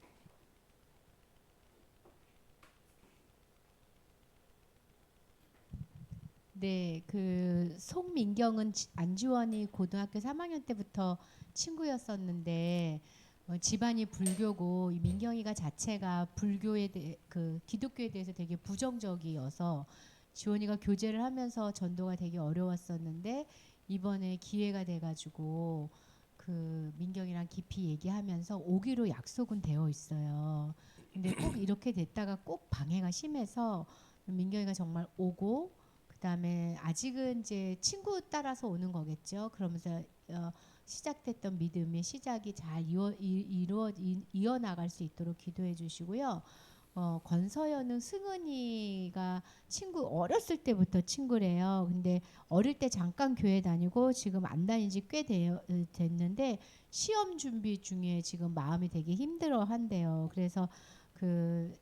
네, 그 송민경은 안지원이 고등학교 3학년 때부터 친구였었는데 집안이 불교고 이 민경이가 자체가 그 기독교에 대해서 되게 부정적이어서 지원이가 교제를 하면서 전도가 되게 어려웠었는데 이번에 기회가 돼가지고 그 민경이랑 깊이 얘기하면서 오기로 약속은 되어 있어요. 근데 꼭 이렇게 됐다가 꼭 방해가 심해서 민경이가 정말 오고 그다음에 아직은 이제 친구 따라서 오는 거겠죠. 그러면서 시작됐던 믿음의 시작이 잘 이어나갈 수 있도록 기도해 주시고요. 권서연은 승은이가 어렸을 때부터 친구래요. 근데 어릴 때 잠깐 교회 다니고 지금 안 다닌 지 꽤 됐는데 시험 준비 중에 지금 마음이 되게 힘들어 한대요. 그래서 그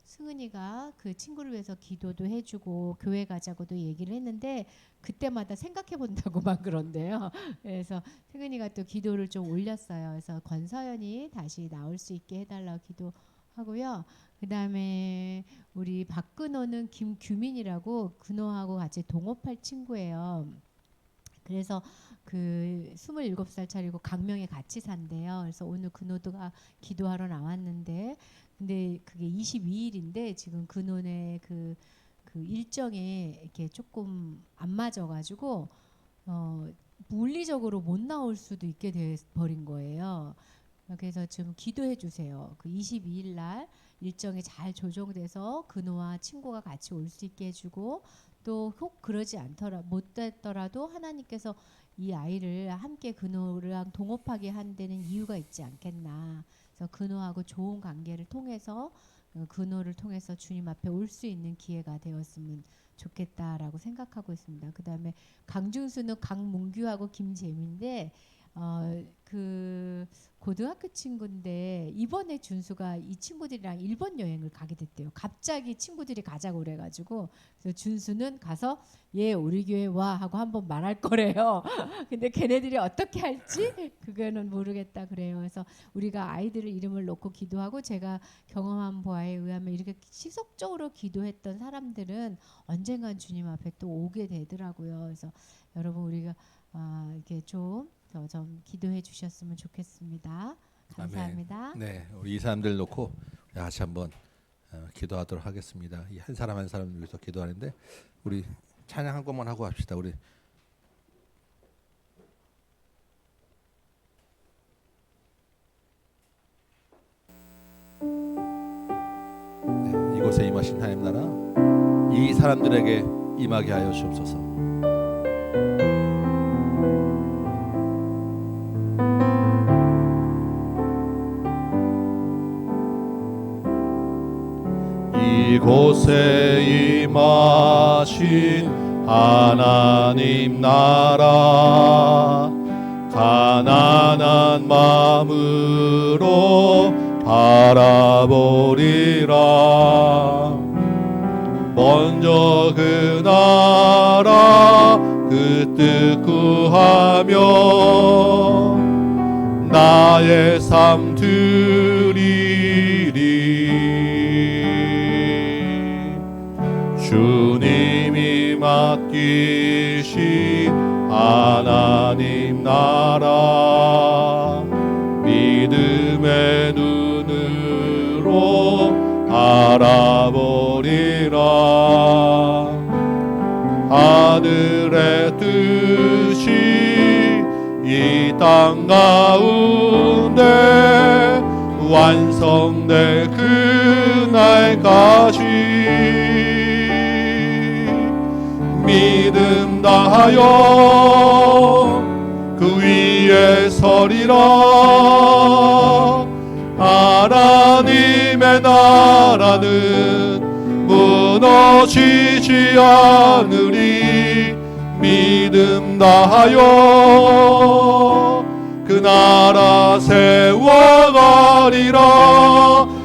승은이가 그 친구를 위해서 기도도 해주고 교회 가자고도 얘기를 했는데 그때마다 생각해 본다고만 그런데요. 그래서 승은이가 또 기도를 좀 올렸어요. 그래서 권서연이 다시 나올 수 있게 해달라고 기도하고요. 그다음에 우리 박근호는 김규민이라고 근호하고 같이 동업할 친구예요. 그래서 그 27살 차리고 강명에 같이 산대요. 그래서 오늘 근호도가 기도하러 나왔는데 근데 그게 22일인데 지금 근호네 그 일정에 이렇게 조금 안 맞아가지고 물리적으로 못 나올 수도 있게 돼 버린 거예요. 그래서 좀 기도해 주세요. 그 22일 날 일정이 잘 조정돼서 근호와 친구가 같이 올 수 있게 해주고 또 혹 그러지 못 됐더라도 하나님께서 이 아이를 함께 근호랑 동업하게 한 데는 이유가 있지 않겠나. 그래서 근호하고 좋은 관계를 통해서 근호를 통해서 주님 앞에 올 수 있는 기회가 되었으면 좋겠다라고 생각하고 있습니다. 그다음에 강준수는 강문규하고 김재민인데 그 고등학교 친구인데 이번에 준수가 이 친구들이랑 일본 여행을 가게 됐대요. 갑자기 친구들이 가자고 그래가지고 그래서 준수는 가서 예 우리 교회 와 하고 한번 말할 거래요. 근데 걔네들이 어떻게 할지 그거는 모르겠다 그래요. 그래서 우리가 아이들을 이름을 놓고 기도하고 제가 경험한 바에 의하면 이렇게 시속적으로 기도했던 사람들은 언젠간 주님 앞에 또 오게 되더라고요. 그래서 여러분 우리가 이렇게 좀 기도해 주셨으면 좋겠습니다. 감사합니다. 아멘. 네, 우리 이 사람들 놓고 같이 한번 기도하도록 하겠습니다. 이 한 사람 한 사람 위해서 기도하는데 우리 찬양 한 곡만 하고 합시다. 우리 네, 이곳에 임하신 하나님 나라 이 사람들에게 임하게 하여 주옵소서. 이곳에 임하신 하나님 나라 가난한 마음으로 바라보리라. 먼저 그 나라 그 뜻 구하며 나의 삶 드리리. 주님이 맡기신 하나님 나라 믿음의 눈으로 바라보리라. 하늘의 뜻이 이 땅 가운데 완성될 그날까지 믿음 다하여 그 위에 서리라. 하나님의 나라는 무너지지 않으리. 믿음 다하여 그 나라 세워가리라.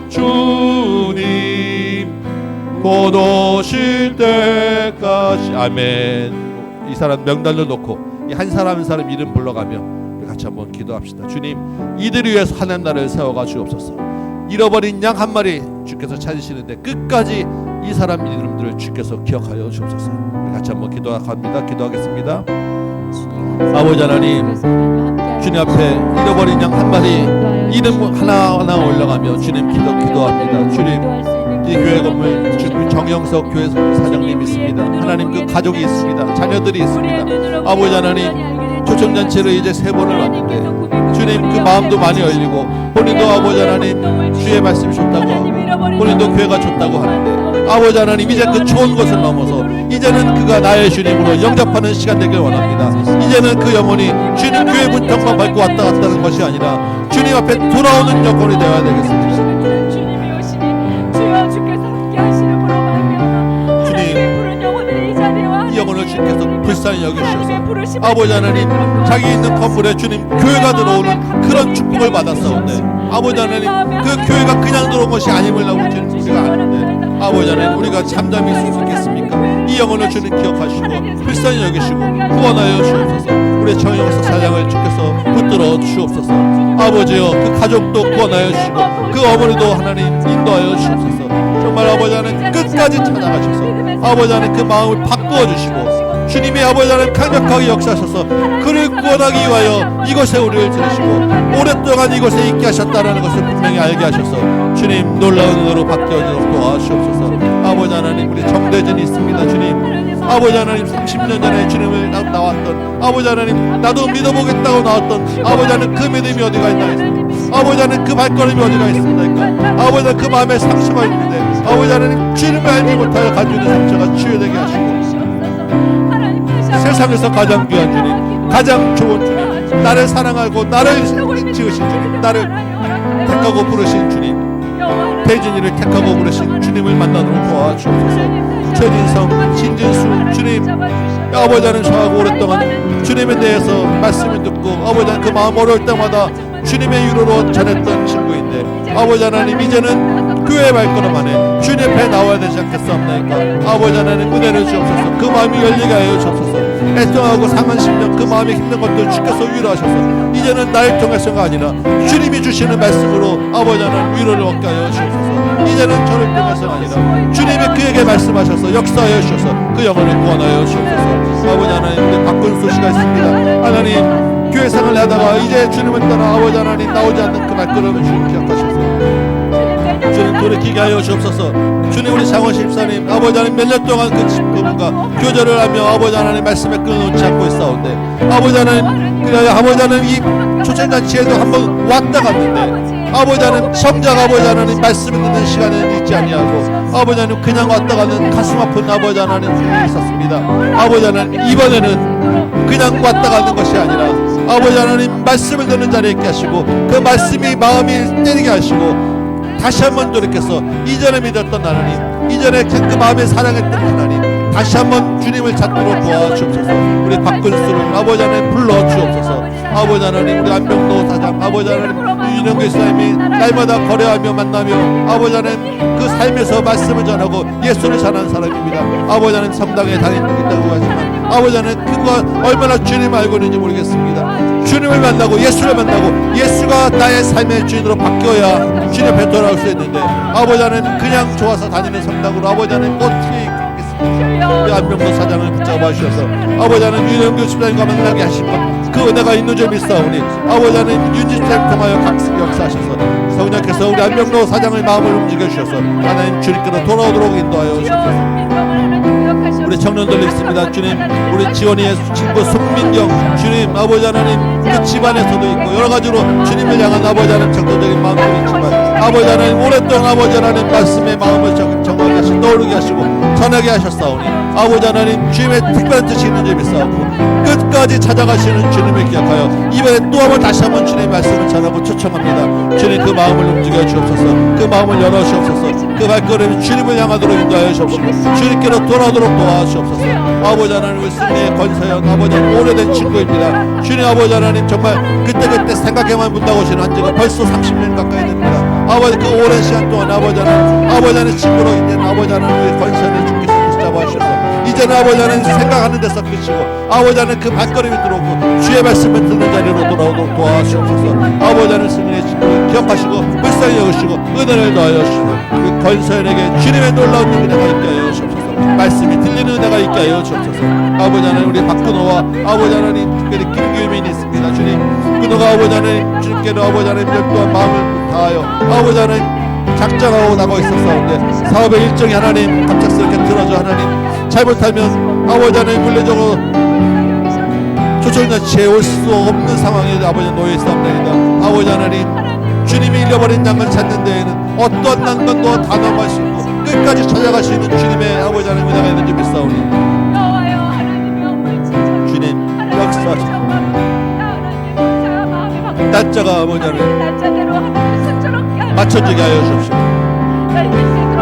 주님 곧 오실 때까지. 아멘. 이 사람 명단을 놓고 이 한 사람 한 사람 이름 불러가며 우리 같이 한번 기도합시다. 주님 이들을 위해서 하나님 나라를 세워가 주옵소서. 잃어버린 양 한 마리 주께서 찾으시는데 끝까지 이 사람 이름들을 주께서 기억하여 주옵소서. 우리 같이 한번 기도합니다. 기도하겠습니다. 아버지 하나님 주님 앞에 잃어버린 양 한 마리 이름 하나하나 올라가며 주님 기도합니다. 주님 이 교회 건물 주님 정영석 교회 사장님 있습니다. 하나님 그 가족이 있습니다. 자녀들이 있습니다. 아버지 하나님 초청잔치를 이제 3번을 왔는데 주님 그 마음도 많이 열리고 본인도 아버지 하나님 주의 말씀이 좋다고 하고 본인도 교회가 좋다고 하는데 아버지 하나님 이제 그 좋은 것을 넘어서 이제는 그가 나의 주님으로 영접하는 시간 되길 원합니다. 이제는 그 영혼이 주님 교회 문턱만 밟고 왔다 갔다 하는 것이 아니라 주님 앞에 돌아오는 여건이 되어야 되겠습니다. 이 영혼을 주님께서 불쌍히 여기셔서 아버지 하나님 자기 있는 건물에 주님 교회가 들어오는 그런 축복을 받았사온데 아버지 하나님 그 교회가 그냥 들어온 것이 아님을 나고 주님 우리가 아는데 아버지 하나님 우리가 잠잠히 있을 수 있겠습니까? 이 영혼을 주님 기억하시고 불쌍히 여기시고 구원하여 주옵소서. 우리 정영석 사장을 주께서 붙들어 주옵소서. 아버지여 그 가족도 구원하여 주시고 그 어머니도 하나님 인도하여 주옵소서. 정말 아버지 하나님 끝까지 찾아가셔서 아버지 하나님 그 마음을 바꾸어 주시고 주님이 아버지 하나님 강력하게 역사하셔서 그를 구원하기 위하여 이곳에 우리를 들으시고 오랫동안 이곳에 있게 하셨다는 것을 분명히 알게 하셔서 주님 놀라운 은혜로 바뀌어지도록 도와주옵소서. 아버지 하나님 우리 정대진이 있습니다. 주님 아버지 하나님 30년 전에 주님을 나왔던 아버지 하나님 나도 믿어보겠다고 나왔던 아버지 하나님 그 믿음이 어디가 있나 했습니까? 아버지 하나님 그 발걸음이 어디가 있습니까? 아버지 하나님 그 마음에 상처가 있는데 아버지 하나님 주님을 알지 못하여 가지고 있는 상처가 치유되게 하시고 세상에서 가장 귀한 주님 가장 좋은 주님 나를 사랑하고 나를 지으신 주님 나를 택하고 부르신 주님 대진이를 택하고 부르신 주님을 만나도록 도와주옵소서. 최진성, 신진수 주님 아버지 하나님 저하고 오랫동안 주님에 대해서 말씀을 듣고 아버지 하나님 그 마음 어려울 때마다 주님의 유로로 전했던 친구인데 아버지 하나님 이제는 교회 발걸음 안에 주님 앞에 나와야 되지 않겠사옵나이까. 아버지 하나님 은혜를 주옵소서. 그 마음이 열리게 하여 주옵소서. 애통하고 상한 심령 그 마음이 힘든 것들 주께서 위로하셔서 이제는 나를 통해서가 아니라 주님이 주시는 말씀으로 아버지 하나님 위로를 얻게 하여 주옵소서. 이제는 저를 통해서가 아니라 주님이 그에게 말씀하셔서 역사하여 주셔서 그 영혼을 구원하여 주옵소서. 아버지 하나님 우리 박근수 씨가 있습니다. 하나님 교회 생활을 하다가 이제 주님을 따라 아버지 하나님 나오지 않는 그 발걸음을 주님 기억하셔서 주님 돌이키게 하여 주옵소서. 주님 우리 장원식 집사님 아버지 하나님 몇 년 동안 그분과 교제를 하며 아버지 하나님 말씀에 끊어놓지 않고 있사온데 아버지 하나님 그래야 아버지 하나님 이 초청잔치에도 한번 왔다 갔는데 아버지 하나님 성장 아버지 하나님 말씀을 듣는 시간을 잊지 아니하고 아버지 하나님 그냥 왔다 가는 가슴 아픈 아버지 하나님 분이 있었습니다. 아버지 하나님 이번에는 그냥 왔다 가는 것이 아니라 아버지 하나님 말씀을 듣는 자리에 있게 하시고 그 말씀이 마음이 때리게 하시고 다시 한번 돌이켜서 이전에 믿었던 하나님 이전에 그 마음에 사랑했던 하나님 다시 한번 주님을 찾도록 도와주옵소서. 우리 박근수를 아버지 하나님 불러주옵소서. 아버지 하나님 우리 안병도 사장 아버지 하나님 유인영 교수님이 날마다 거래하며 만나며 아버지 하나님 그 삶에서 말씀을 전하고 예수를 전하는 사람입니다. 아버지 하나님 성당에 다닌다고 하지만 아버지 하나님 그가 얼마나 주님을 알고 있는지 모르겠습니다. 주님을 만나고 예수를 만나고 예수가 나의 삶의 주인으로 바뀌어야 주님 앞에 돌아올 수 있는데 아버지 하나님 그냥 좋아서 다니는 성당으로 아버지 하나님 어떻게 있겠습니까? 우리 안병도 사장을 붙잡아 주셔서 아버지 하나님 유영규 집사님과 만나게 하시고 그 은혜가 있는 점 있사오니 아버지 하나님 윤지쌤 통하여 각성 역사하셔서 성령께서 우리 안병도 사장의 마음을 움직여 주셔서 하나님 주님께로 돌아오도록 인도하여 주옵소서. 우리 청년들 있습니다. 주님 우리 지원이의 친구 송민경 주님 아버지 하나님 그 집안에서도 있고 여러 가지로 주님을 향한 아버지 하나님 정도적인 마음들이 있지만 아버지 하나님 오랫동안 아버지 하나님 말씀의 마음을 정하게 하시고 떠오르게 하시고 전하게 하셨사오니 아버지 하나님 주님의 특별한 뜻이 있는 점이 있사오고 끝까지 찾아가시는 주님을 기억하여 이번에 또 한번 다시 한번 주님의 말씀을 전하고 초청합니다. 주님 그 마음을 움직여 주옵소서. 그 마음을 열어 주옵소서. 그 발걸음이 주님을 향하도록 인도하여 주옵소서. 주님께로 돌아오도록 도와주옵소서. 아버지 하나님 우리 승리의 권서연 아버지 하나님 오래된 친구입니다. 주님 아버지 하나님 정말 그때그때 생각에만 문다고시는 한지가 벌써 30년 가까이 됩니다. 아버지 그 오랜 시간 동안 아버지 하나님 친구로 있는 아버지 하나님 우리 권서연을 주께서 붙잡아 주셔서 이제는 아버지 하나님 생각하는 데서 끝이고 아버지 하나님 그 발걸음이 들어오고 주의 말씀을 듣는 자리로 돌아오도록 도와주옵소서. 아버지 하나님 승리의 친구를 기억하시고 불쌍히 여기시고 은혜를 더하여 주시고 우리 권서연에게 주님의 놀라운 은혜가 있게 하여 주옵소서. 말씀이 들리는 은혜가 있게 하여 주옵소서. 아버지 하나님 우리 박근호와 아버지 하나님 특별히 김규민이 있습니다. 주님 그노가 아버지 하나님 주님께로 아버지 하나님 열도한 마음을 다하여 아버지 하나님 작정하고 나가고 있었사온데 사업의 일정이 하나님 갑작스럽게 틀어져 하나님 잘못하면 아버지 하나님 물리적으로 초청잔치에 올 수 없는 상황에 아버지 놓여 있사옵나이다. 아버지 하나님 주님이 잃어버린 양을 찾는 데에는 어떠한 난관도 다 넘어가시고 끝까지 찾아가시는 주님의 아버지 하나님 은혜가 있는 줄 믿사오니 주님 역사하시고 날짜가 아버지 하나님 맞춰지게 하여 주옵시고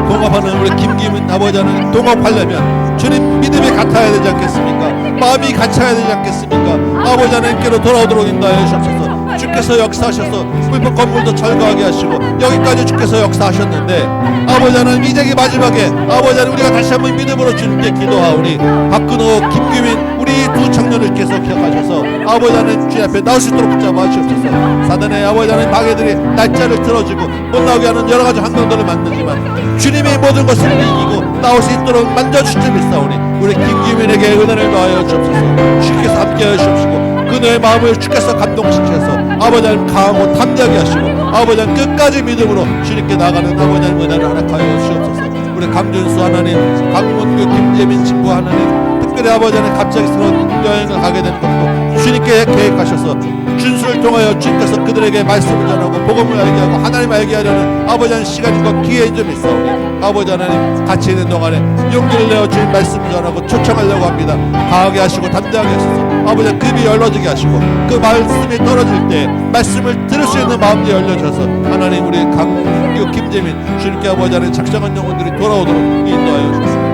동업하는 우리 김기민 아버지 하나님 동업하려면 주님 믿음이 같아야 되지 않겠습니까? 마음이 같아야 되지 않겠습니까? 아버지 하나님께로 돌아오도록 인도하여 주옵소서. 주께서 역사하셔서 불법 건물도 철거하게 하시고 여기까지 주께서 역사하셨는데 아버지 하나님 이제 마지막에 아버지 하나님 우리가 다시 한번 믿음으로 주님께 기도하오니 박근호 김규민 우리 두 청년을께서 기억하셔서 아버지 하나님 주님 앞에 나올 수 있도록 붙잡아 주옵소서. 사단의 아버지 하나님 마귀들이 날짜를 틀어주고 못 나오게 하는 여러 가지 환경들을 만들지만 주님이 모든 것을 이기고 나올 수 있도록 만져주실 줄 믿사오니 우리 김규민에게 은혜를 더하여 주옵소서. 주께서 함께하여 주옵시고 그녀의 마음을 주께서 감동시켜서 아버지 하나님 강하고 담대하게 하시고 아버지 하나님 끝까지 믿음으로 주님께 나가는 아버지 하나님 은혜를 허락하여 주옵소서. 우리 강준수 하나님 강문규 김재민 친구 하나님 특별히 아버지 하나님 갑작스러운 여행을 가게 된 것도 주님께 계획하셔서 준수를 통하여 주님께서 그들에게 말씀을 전하고 복음을 알게 하고 하나님 알게 하려는 아버지 하나님 시간과 기회인 점 있사오니 아버지 하나님 같이 있는 동안에 용기를 내어 주님 말씀을 전하고 초청하려고 합니다. 강하게 하시고 담대하게 하셔서 아버지 하나님 급이 열려지게 하시고 그 말씀이 떨어질 때 말씀을 들을 수 있는 마음이 열려져서 하나님 우리 강규 김재민 주님께 아버지 하나님 작정한 영혼들이 돌아오도록 인도하여 주옵소서.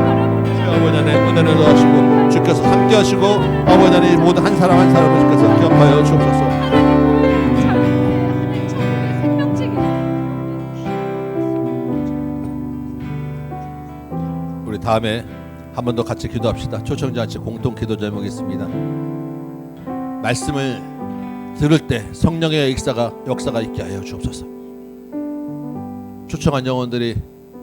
아버지 하나님 은혜를 더하시고 주께서 함께 하시고 아버지 하나님 모든 한 사람 한 사람을 주께서 기억하여 주옵소서. 우리 다음에 한 번 더 같이 기도합시다. 초청자한테 공통 기도 제목이 있습니다. 말씀을 들을 때 성령의 역사가 있게 하여 주옵소서. 초청한 영혼들이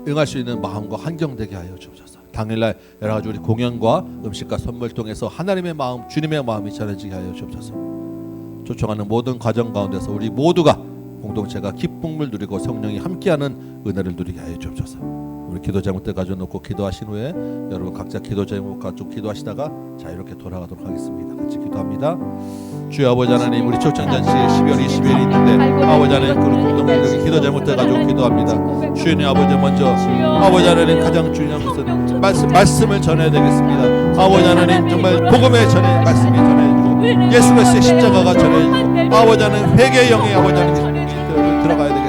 응할 수 있는 마음과 환경 되게 하여 주옵소서. 당일날 여러 가지 우리 공연과 음식과 선물 통해서 하나님의 마음, 주님의 마음이 전해지게 하여 주옵소서. 초청하는 모든 과정 가운데서 우리 모두가 공동체가 기쁨을 누리고 성령이 함께하는 은혜를 누리게 하여 주옵소서. 우리 기도 제목들 가져놓고 기도하신 후에 여러분 각자 기도 제목 가지고 기도하시다가 자유롭게 돌아가도록 하겠습니다. 같이 기도합니다. 주여 아버지 하나님, 우리 초청잔치 12월 20일이 있는데 아버지 하나님 그런 공동체 기도 제목들 가지고 기도합니다. 주님 아버지 먼저 아버지 하나님 가장 중요한 것은 말씀을 전해야 되겠습니다. 아버지 하나님 정말 복음의 전해 말씀이 전해지고 예수 그리스도의 십자가가 전해지고 아버지 하나님 회개의 영이 아버지 하나님 들어가야 되겠습니다.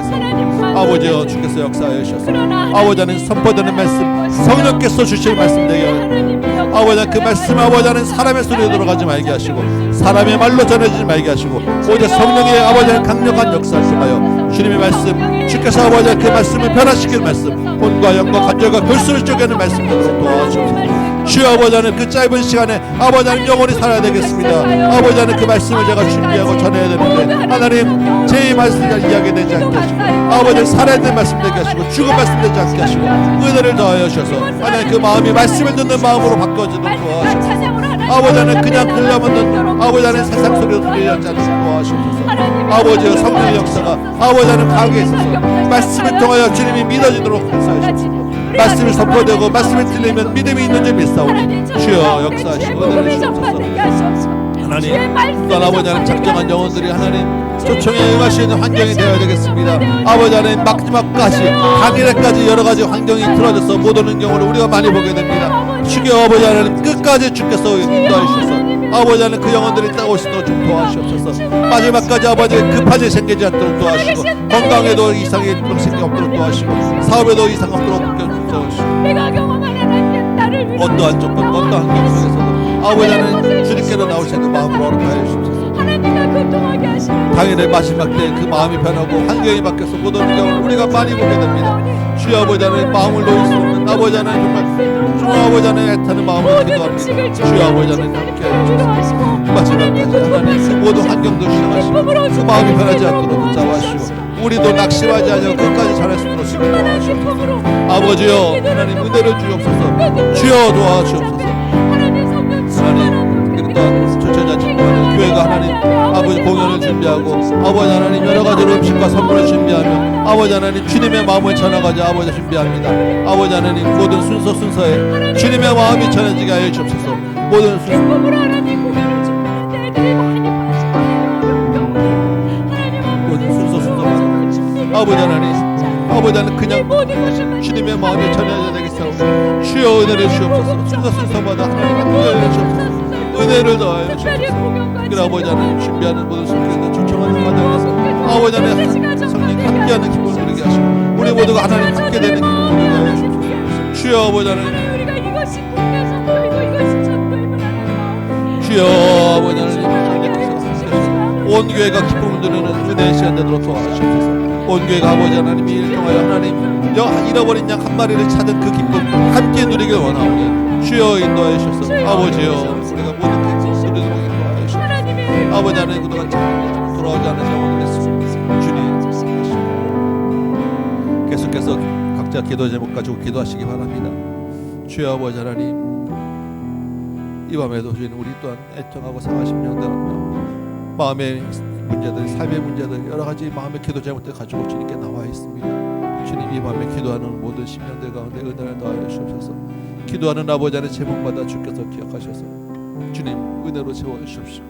아버지여 주께서 역사하여 주셔서 아버지 하나님 선포되는 말씀 성령께서 주실 말씀 되게 하여 아버지 그 말씀 아버지 하나님 사람의 소리로 들어가지 말게 하시고 사람의 말로 전해지지 말게 하시고 오히려 성령의 아버지 하나님 강력한 역사를 통하여 주님의 말씀 주께서 아버지 하나님 그 말씀을 변화시킬 말씀 혼과 영과 간절과 결수를 쪼개는 말씀으로 도와주옵소서. 주여 아버지 하나님 그 짧은 시간에 아버지 하나님 영원히 살아야 되겠습니다. 아버지 하나님 그 말씀을 제가 준비하고 전해야 되는데 하나님 제 말씀을 이야기 되지 않게 하시고 아버지 살아있는 말씀 되게 하시고 죽은 말씀 되지 않게 하시고 은혜를 더하여 주셔서 하나님 그 마음이 말씀을 듣는 마음으로 바꿔지도록 도와주셔서 아버지 하나님 그냥 들려만 듣는 아버지 하나님 세상 소리로 들리지 않도록 도와주셔서 아버지의 성령의 역사가 아버지 하나님 강하게 있어서 말씀을 통하여 주님이 믿어지도록 역사하시옵소서. 말씀이 선포되고 말씀이 들리면 믿음이 있는 줄 믿사오니 주여 역사하시고 은혜를 주옵소서. 하나님 또한 아버지 하나님 작정한 영혼들이 하나님 초청에 응하시는 환경이 되어야 되겠습니다. 아버지 하나님 마지막까지 당일에까지 여러 가지 환경이 틀어져서 못 오는 경우를 우리가 많이 보게 됩니다. 주여 아버지 하나님 끝까지 주께서 인도하여 주셔서 아버지 하나님 그 영혼들이 따오시도록 좀 도와주시옵소서. 마지막까지 아버지 급한 일 생기지 않도록 도와주시고 건강에도 이상이 생기 없도록 도와주시고 사업에도 이상 없도록 도와주시고 어떠한 조건 어떠한 환경 속에서도 아버지 하나님 주님께로 나오시는 마음으로 허락하여 주옵소서. 당일의 마지막 때 그 마음이 변하고 환경이 바뀌어서 못 오는 경우를 우리가 많이 보게 됩니다. 주여 아버지 하나님 마음을 놓을 수 없는 아버지 하나님 정말 아버지 하나님 애타는 마음으로 기도합니다. 주여 아버지 하나님 함께하여 주옵소서. 마지막까지 하나님 그 모든 환경도 주장하시고 그 마음이 변하지 않도록 붙잡아주시고 우리도 낙심하지 않으려 끝까지 잘할 수 있도록 도와주시옵소서. 아버지여 하나님 은혜를 주옵소서. 주여 도와주옵소서. 하나님 그러니까 초청자치 교회가 하나님 아버지 공연을 준비하고 아버지 하나님 여러 가지 음식과 선물을 준비하며 아버지 하나님 주님의 마음을 전하가지고 아버지 준비합니다. 아버지 하나님 모든 순서에 주님의 마음이 전해지게 하여 주옵소서. 모든 순서만 아버지 하나님 그냥 주님의 마음이 전해져야 되겠사오니 주여 은혜를 주옵소서. 순서마다 하나님 함께하여 주옵소서. 은혜를 더하여 주옵소서. 그래 아버지 하나님 준비하는 모든 성경들 초청하는 과정에서 아버지 하나님 성령 함께하는 기쁨을 누리게 하시고 우리 모두가 하나님 함께 되는 기쁨을 누리게 하여 주옵소서. 주여 아버지 하나님 주여 아버지 하나님 온 교회가 기쁨을 누리는 은혜의 시간 되도록 도와주옵소서. 온 교회가 아버지 하나님 이 일 통하여 하나님 잃어버린 양 한 마리를 찾은 그 기쁨 함께 누리길 원하오니 주여 인도하여 주셔서 아버지여 우리가 모든 기쁨을 누리도록 인도하여 주셔서 아버지 하나님 그동안 참 돌아오지 않은 영혼을 주님 계속해서 각자 기도 제목 가지고 기도하시기 바랍니다. 주여 아버지 하나님 이 밤에도 주님 우리 또한 애통하고 상하신 영들 마음의 문제들 삶의 문제들 여러 가지 마음의 기도 제목들 가지고 주님께 나와 있습니다. 주님 이 밤에 기도하는 모든 심령들 가운데 은혜를 더하여 주옵소서. 기도하는 아버지 하나님 제목마다 주께서 기억하셔서 주님 은혜로 채워주십시오.